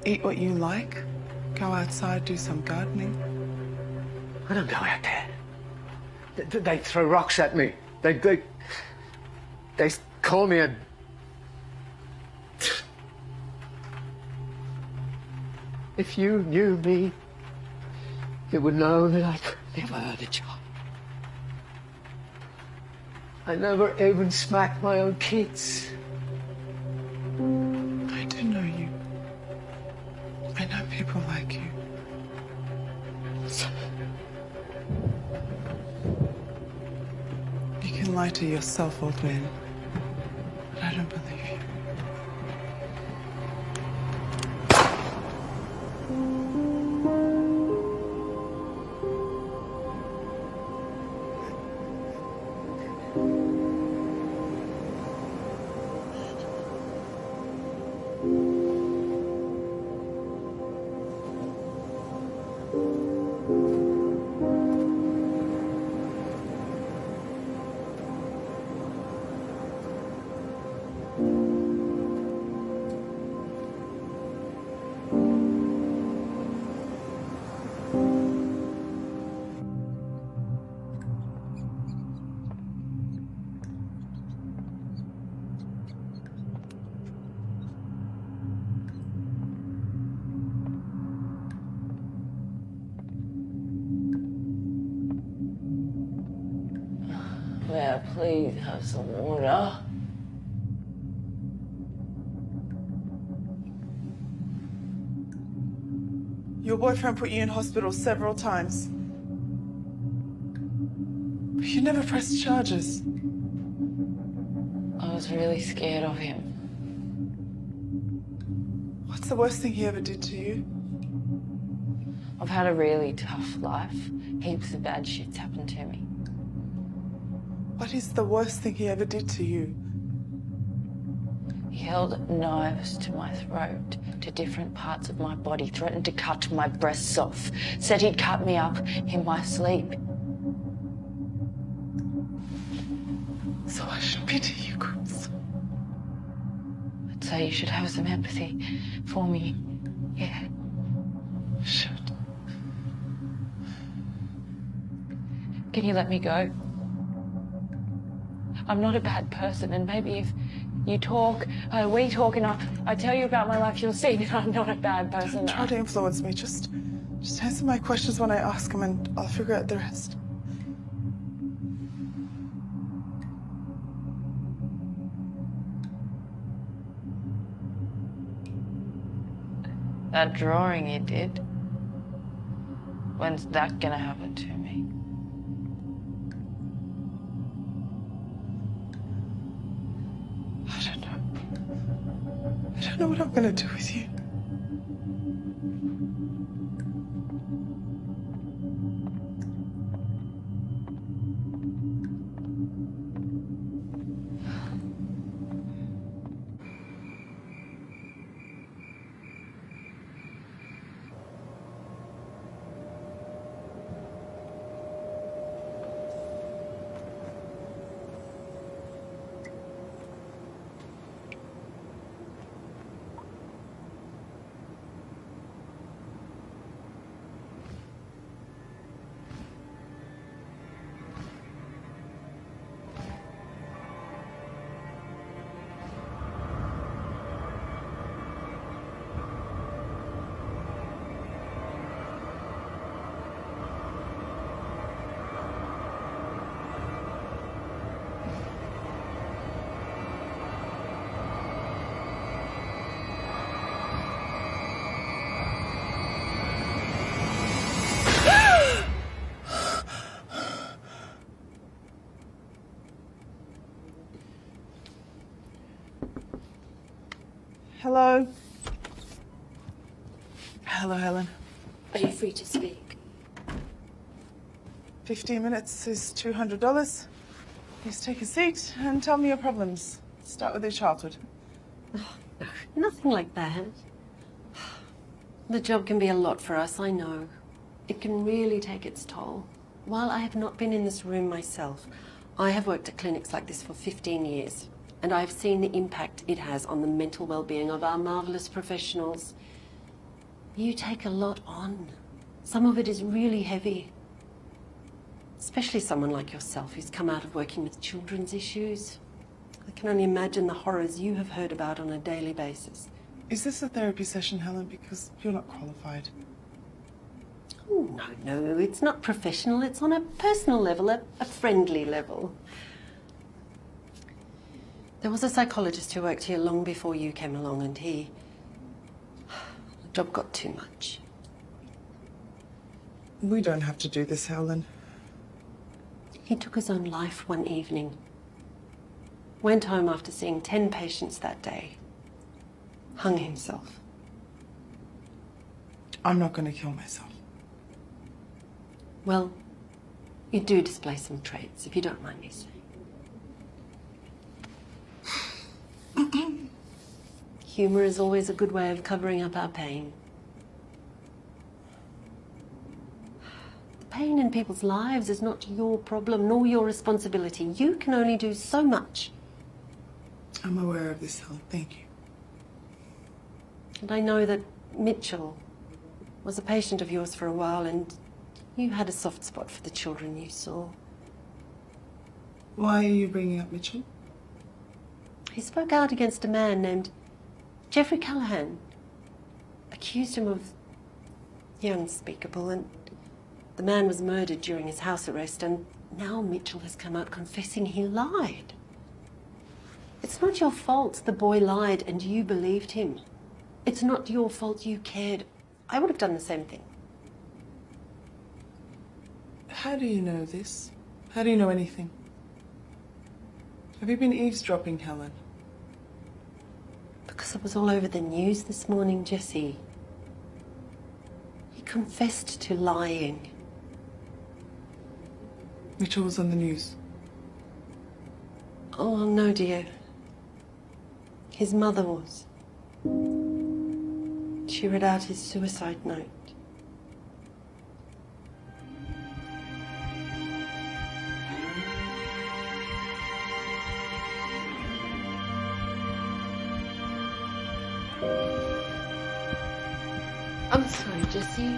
eat what you like, go outside, do some gardening. I don't go out there. They throw rocks at me. They call me a... If you knew me, you would know that I could never hurt a child. I never even smacked my own kids. I do know you. I know people like you. You can lie to yourself, old man, but I don't believe you. May I please have some water? Your boyfriend put you in hospital several times. But you never pressed charges. I was really scared of him. What's the worst thing he ever did to you? I've had a really tough life. Heaps of bad shit's happened to me. What is the worst thing he ever did to you? He held knives to my throat, to different parts of my body, threatened to cut my breasts off, said he'd cut me up in my sleep. So I should pity you, Chris. I'd say you should have some empathy for me. Yeah. Should. Can you let me go? I'm not a bad person, and maybe if you talk, we talk, and I tell you about my life, you'll see that I'm not a bad person. Don't try to influence me. Just answer my questions when I ask them, and I'll figure out the rest. That drawing you did, when's that gonna happen to me? I don't know what I'm gonna do with you. Hello? Hello, Helen. Are you free to speak? 15 minutes is $200. Please take a seat and tell me your problems. Start with your childhood. Nothing like that. The job can be a lot for us, I know. It can really take its toll. While I have not been in this room myself, I have worked at clinics like this for 15 years, and I've seen the impact it has on the mental well-being of our marvellous professionals. You take a lot on. Some of it is really heavy. Especially someone like yourself who's come out of working with children's issues. I can only imagine the horrors you have heard about on a daily basis. Is this a therapy session, Helen? Because you're not qualified. Oh, no, it's not professional. It's on a personal level, a friendly level. There was a psychologist who worked here long before you came along, and the job got too much. We don't have to do this, Helen. He took his own life one evening. Went home after seeing 10 patients that day. Hung himself. I'm not going to kill myself. Well, you do display some traits, if you don't mind me saying. Humour is always a good way of covering up our pain. The pain in people's lives is not your problem nor your responsibility. You can only do so much. I'm aware of this, Helen. Thank you. And I know that Mitchell was a patient of yours for a while, and you had a soft spot for the children you saw. Why are you bringing up Mitchell? He spoke out against a man named Jeffrey Callahan. Accused him of the unspeakable, and the man was murdered during his house arrest, and now Mitchell has come out confessing he lied. It's not your fault the boy lied and you believed him. It's not your fault you cared. I would have done the same thing. How do you know this? How do you know anything? Have you been eavesdropping, Helen? Because it was all over the news this morning, Jesse. He confessed to lying. Mitchell was on the news. Oh, no, dear. His mother was. She read out his suicide note. I'm sorry, Jesse.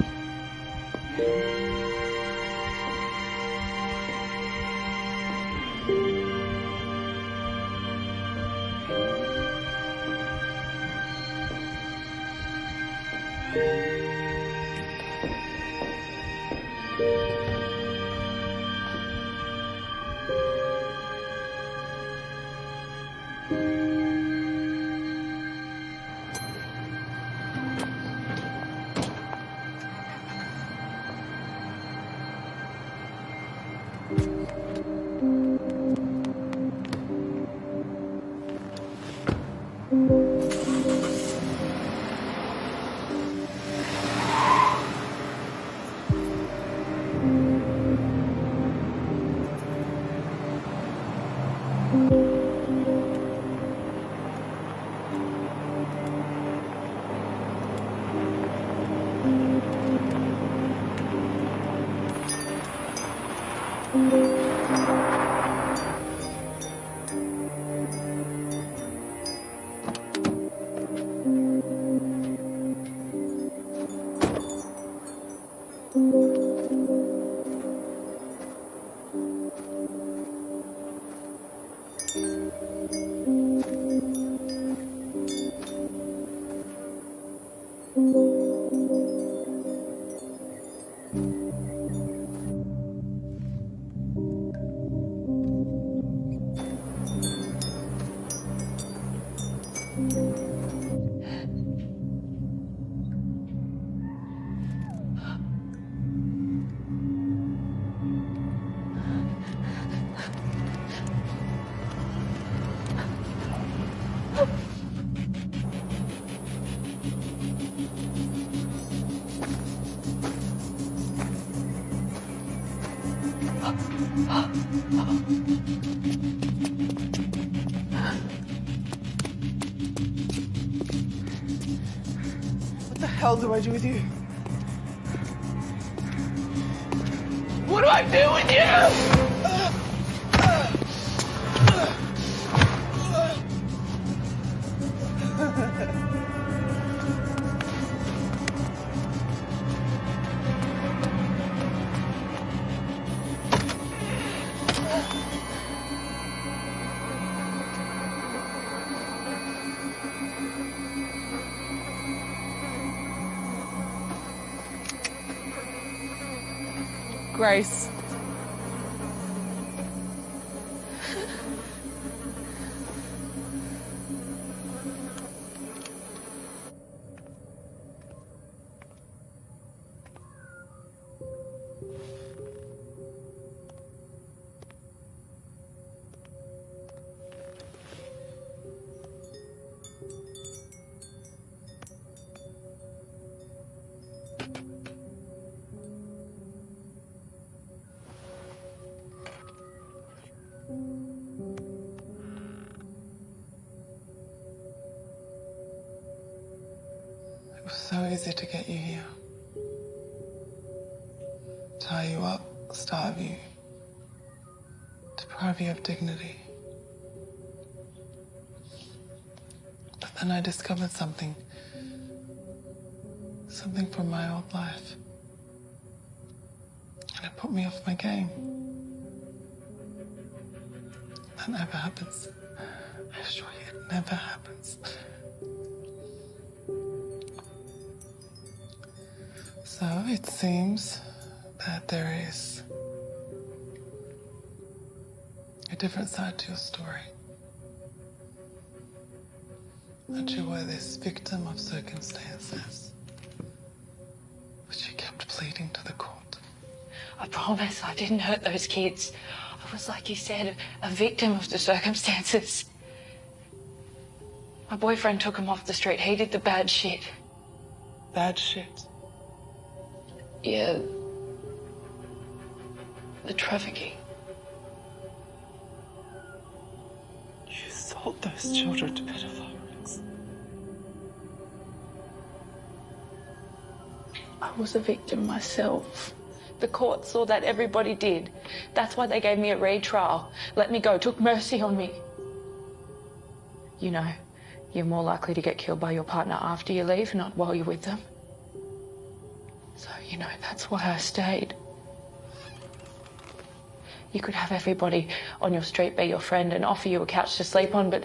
What the hell do I do with you? What do I do with you? Grace. It was so easy to get you here. Tie you up, starve you, deprive you of dignity. But then I discovered something from my old life. And it put me off my game. That never happens. I assure you, it never happens. So it seems that there is a different side to your story. That you were this victim of circumstances, but you kept pleading to the court. I promise I didn't hurt those kids. I was, like you said, a victim of the circumstances. My boyfriend took him off the street. He did the bad shit. Bad shit? Yeah. The trafficking. You sold those children to pedophiles. I was a victim myself. The court saw that, everybody did. That's why they gave me a retrial. Let me go, took mercy on me. You know, you're more likely to get killed by your partner after you leave, not while you're with them. So, you know, that's why I stayed. You could have everybody on your street be your friend and offer you a couch to sleep on, but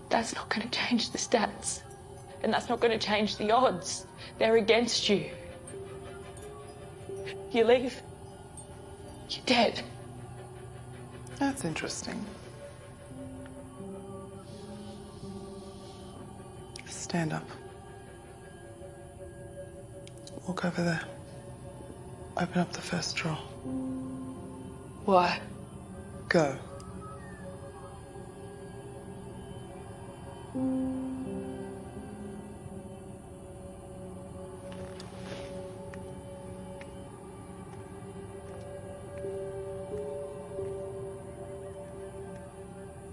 that's not going to change the stats. And that's not going to change the odds. They're against you. You leave, you're dead. That's interesting. Stand up. Walk over there. Open up the first drawer. Why? Go.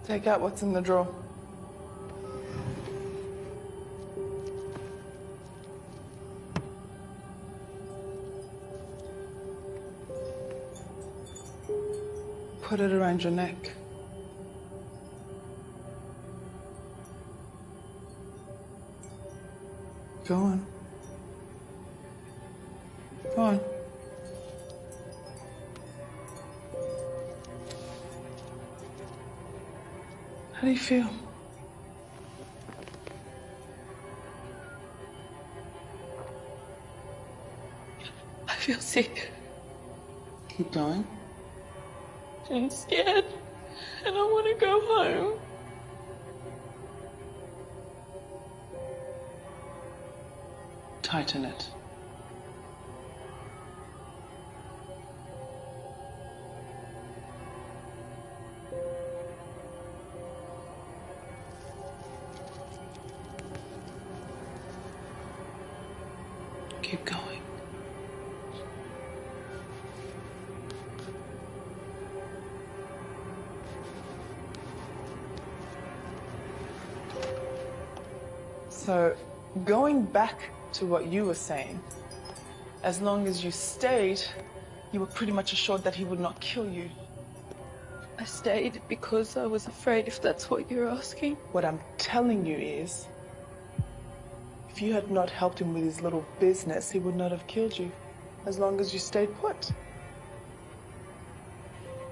Take out what's in the drawer. Put it around your neck. Go on. Go on. How do you feel? I feel sick. Keep going. I'm scared, and I want to go home. Tighten it. Keep going. So, going back to what you were saying, as long as you stayed, you were pretty much assured that he would not kill you. I stayed because I was afraid, if that's what you're asking. What I'm telling you is, if you had not helped him with his little business, he would not have killed you, as long as you stayed put.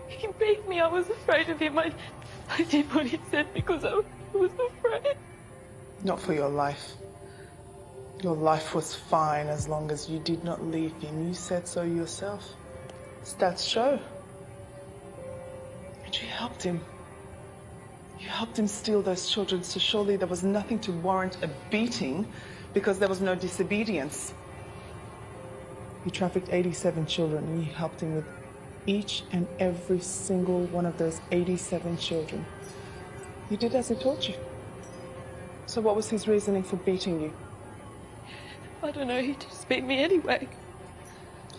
He beat me. I was afraid of him. I did what he said because I was afraid. Not for your life. Your life was fine as long as you did not leave him. You said so yourself. Stats show. And you helped him. You helped him steal those children, so surely there was nothing to warrant a beating because there was no disobedience. You trafficked 87 children and you helped him with each and every single one of those 87 children. You did as he taught you. So what was his reasoning for beating you? I don't know, he just beat me anyway.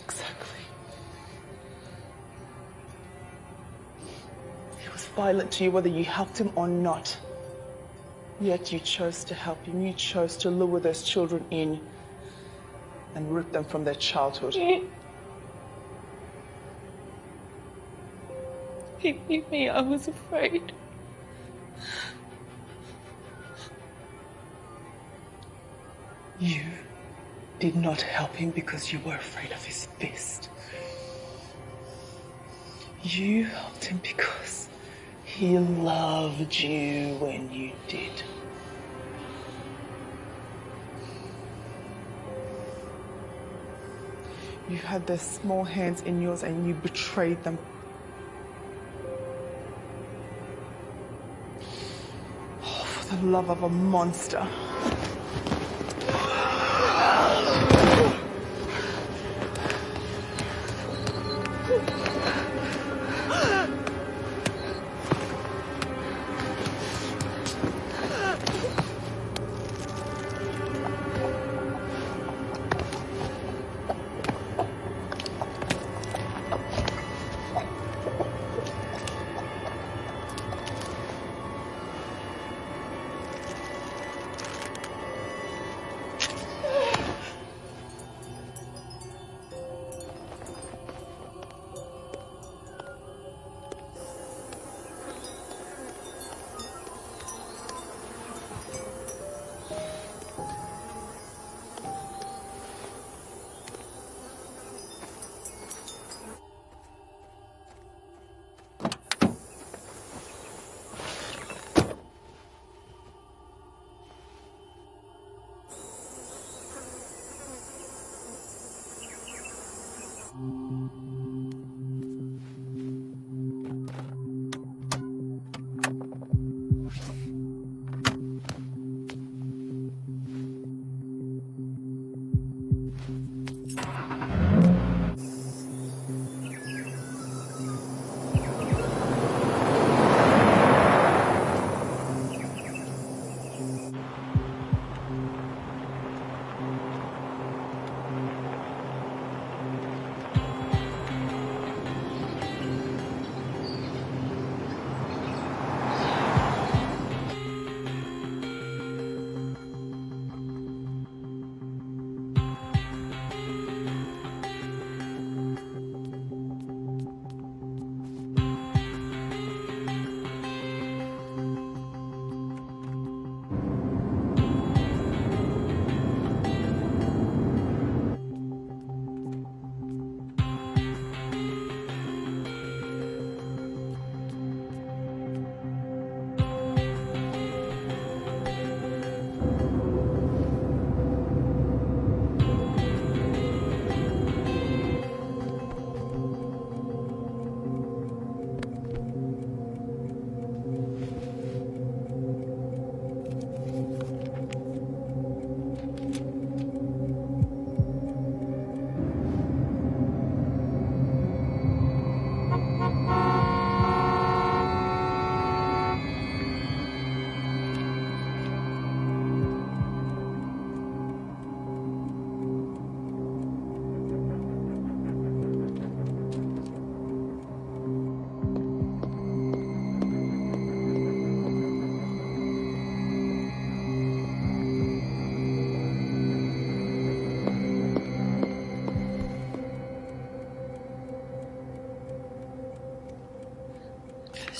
Exactly. He was violent to you whether you helped him or not. Yet you chose to help him. You chose to lure those children in and rip them from their childhood. He beat me. I was afraid. You did not help him because you were afraid of his fist. You helped him because he loved you when you did. You had their small hands in yours and you betrayed them. Oh, for the love of a monster.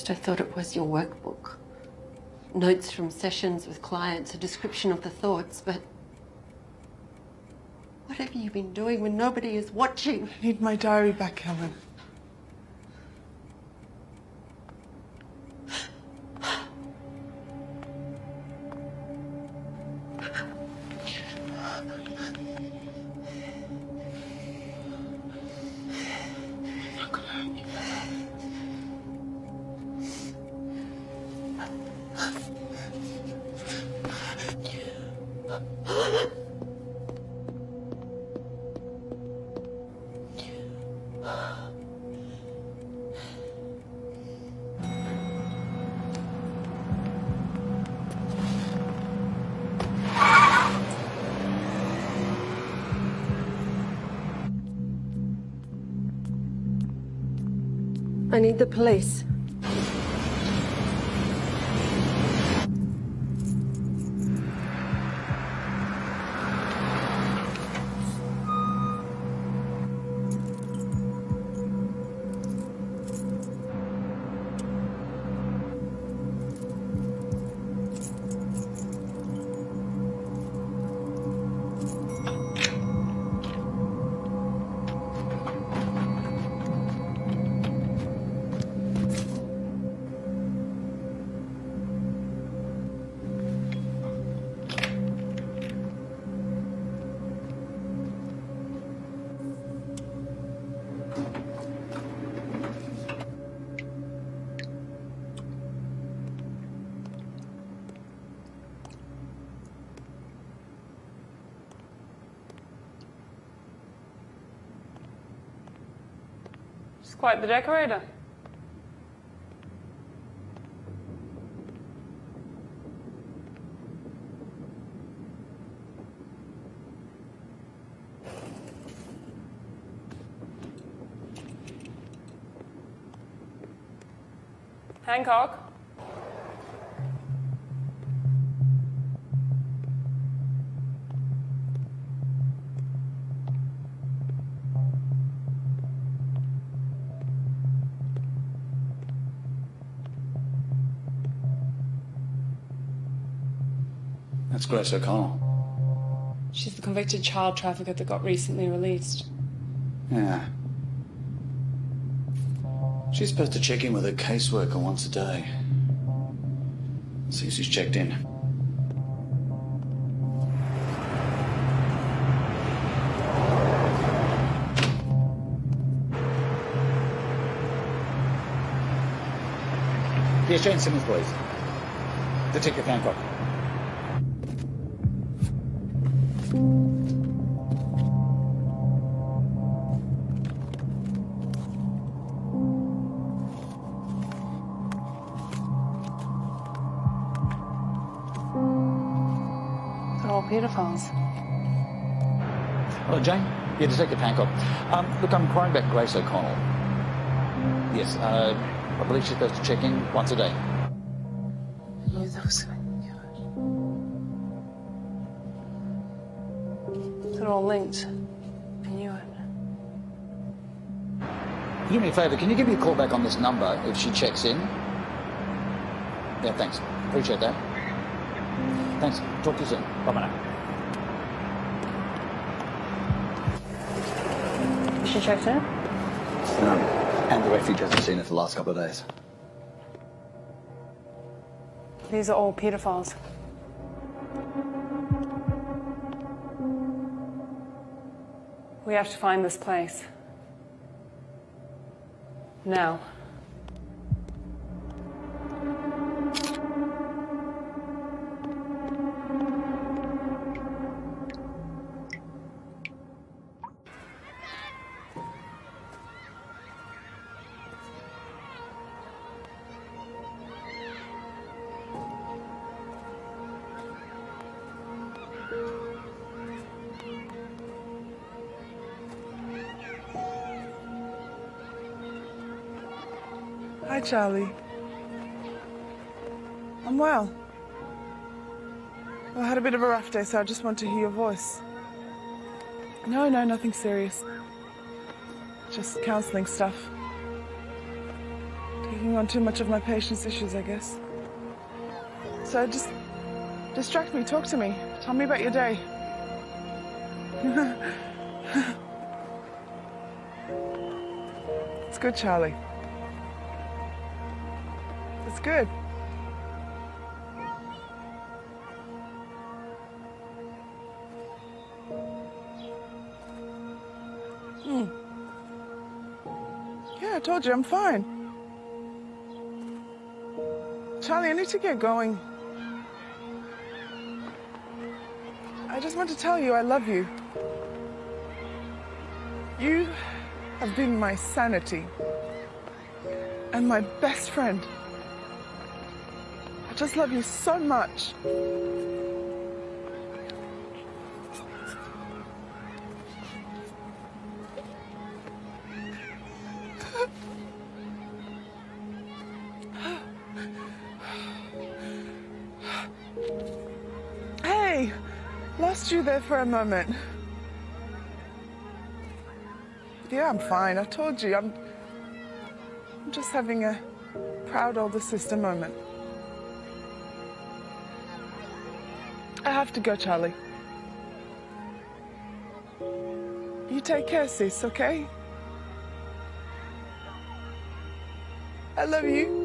first I thought it was your workbook. Notes from sessions with clients, a description of the thoughts, but what have you been doing when nobody is watching? I need my diary back, Helen. I need the police. She's quite the decorator. Hancock. That's Grace O'Connell. She's the convicted child trafficker that got recently released. Yeah. She's supposed to check in with her caseworker once a day. See if she's checked in. Yes, Jane Simmons, please. Detective Hancock. They're all pedophiles. Hello, Jane. Yeah, Detective Hancock. Look, I'm inquiring about Grace O'Connell. Yes, I believe she's supposed to check in once a day. I knew that was going to They're all linked. I knew it. Do me a favour, can you give me a call back on this number if she checks in? Yeah, thanks. Appreciate that. Thanks. Talk to you soon. Bye-bye now. She checked in? And the refuge hasn't seen her for the last couple of days. These are all pedophiles. We have to find this place. Now. Hi, Charlie. I'm well. I had a bit of a rough day, so I just want to hear your voice. No, nothing serious. Just counselling stuff. Taking taking on too much of my patient's issues, I guess. So just distract me, talk to me. Tell me about your day. It's good, Charlie. It's good. Yeah, I told you, I'm fine. Charlie, I need to get going. I just want to tell you I love you. You have been my sanity and my best friend. I just love you so much. Hey, lost you there for a moment. Yeah, I'm fine. I told you, I'm just having a proud older sister moment. I have to go, Charlie. You take care, sis, okay? I love you.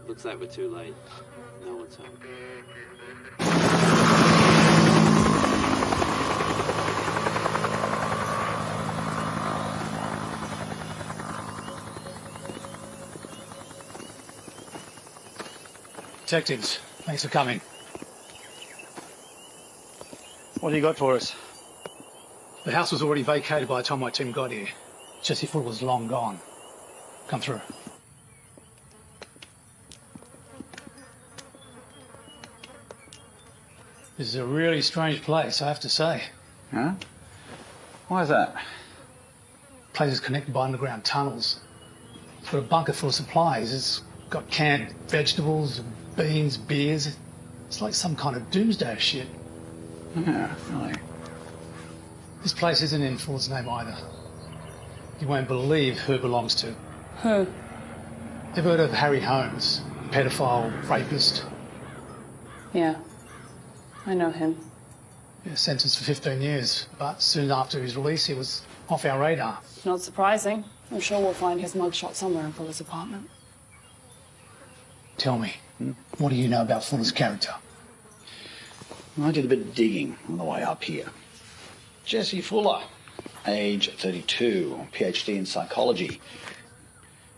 Looks like we're too late. No one's home. Detectives, thanks for coming. What do you got for us? The house was already vacated by the time my team got here. Jesse Foote was long gone. Come through. This is a really strange place, I have to say. Huh? Why is that? The place is connected by underground tunnels. It's got a bunker full of supplies. It's got canned vegetables, beans, beers. It's like some kind of doomsday shit. Yeah, really. This place isn't in Ford's name either. You won't believe who it belongs to. Who? Ever heard of Harry Holmes? Pedophile, rapist. Yeah. I know him. He was sentenced for 15 years, but soon after his release, he was off our radar. Not surprising. I'm sure we'll find his mugshot somewhere in Fuller's apartment. Tell me, what do you know about Fuller's character? I did a bit of digging on the way up here. Jesse Fuller, age 32, PhD in psychology.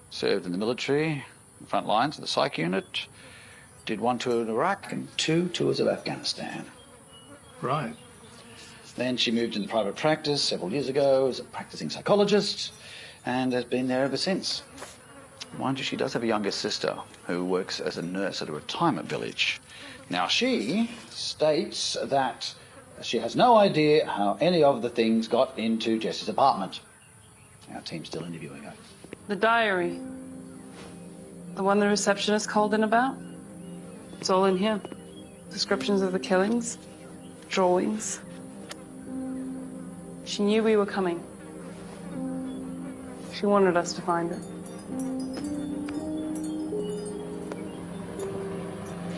Served in the military, front lines of the psych unit. Did 1 tour in Iraq and 2 tours of Afghanistan. Right. Then she moved into private practice several years ago as a practicing psychologist and has been there ever since. Mind you, she does have a younger sister who works as a nurse at a retirement village. Now, she states that she has no idea how any of the things got into Jess's apartment. Our team's still interviewing her. The diary. The one the receptionist called in about. It's all in here. Descriptions of the killings. Drawings. She knew we were coming. She wanted us to find it.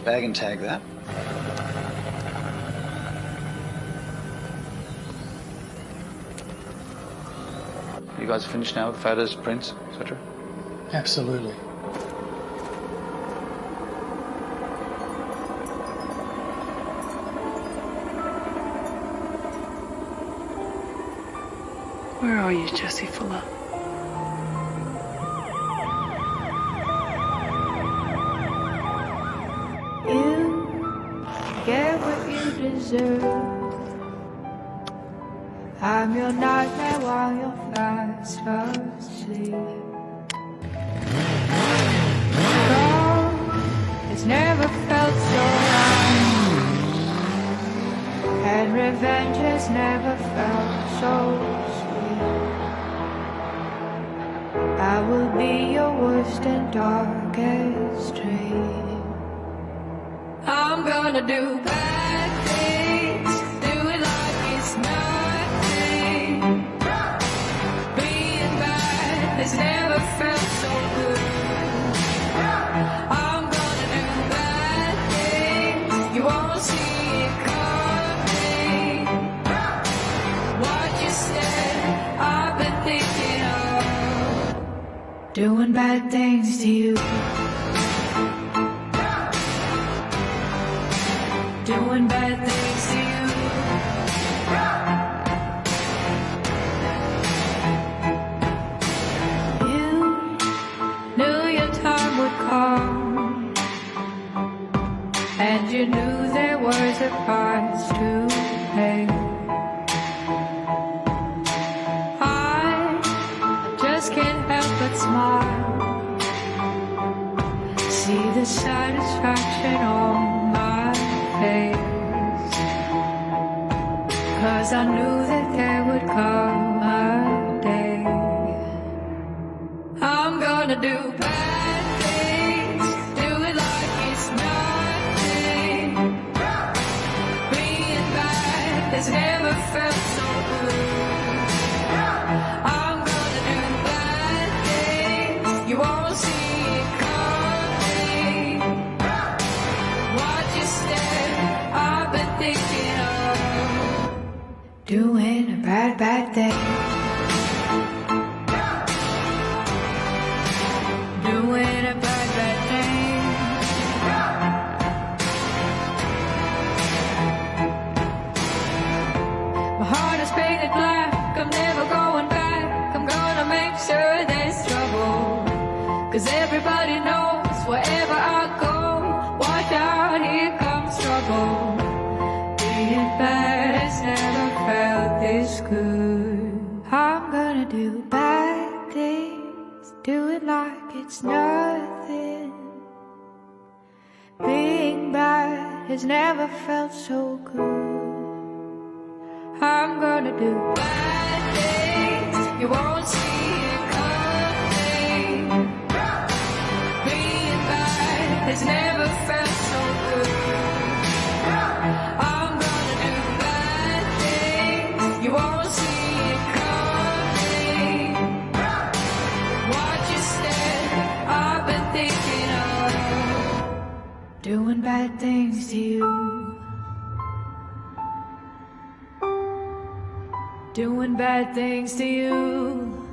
Bag and tag that. You guys finished now with photos, prints, etc.? Absolutely. Where are you, Jesse Fuller? You get what you deserve. I'm your nightmare while you're fast asleep. God, it's never felt so right, and revenge has never felt so sweet. I will be your worst and darkest dream. I'm gonna do bad things, do it like it's nothing. Being bad has never felt so good. I'm gonna do bad things, you won't see it coming. What you said, I've been thinking of doing bad things to you. Doing bad things to you. You knew your time would come, and you knew there was a price to pay. I just can't help but smile, see the satisfaction on my face, 'cause I knew that there would come a day. I'm gonna do bad things, do it like it's nothing. Being bad has never felt so good. I'm gonna do bad things, you won't see it coming. What you said, I've been thinking of doing a bad, bad thing. Doing a bad, bad thing. My heart is painted black, I'm never going back. I'm gonna make sure there's trouble, 'cause everybody knows wherever I go, watch out, here comes trouble. Being bad has never felt this good. I'm gonna do bad things, do it like it's nothing. Being bad has never felt so good. I'm gonna do bad things, you won't see it coming. Being bad has never felt so good. I'm gonna do bad things, you won't see it coming. What you said, I've been thinking of doing bad things to you. doing bad things to you.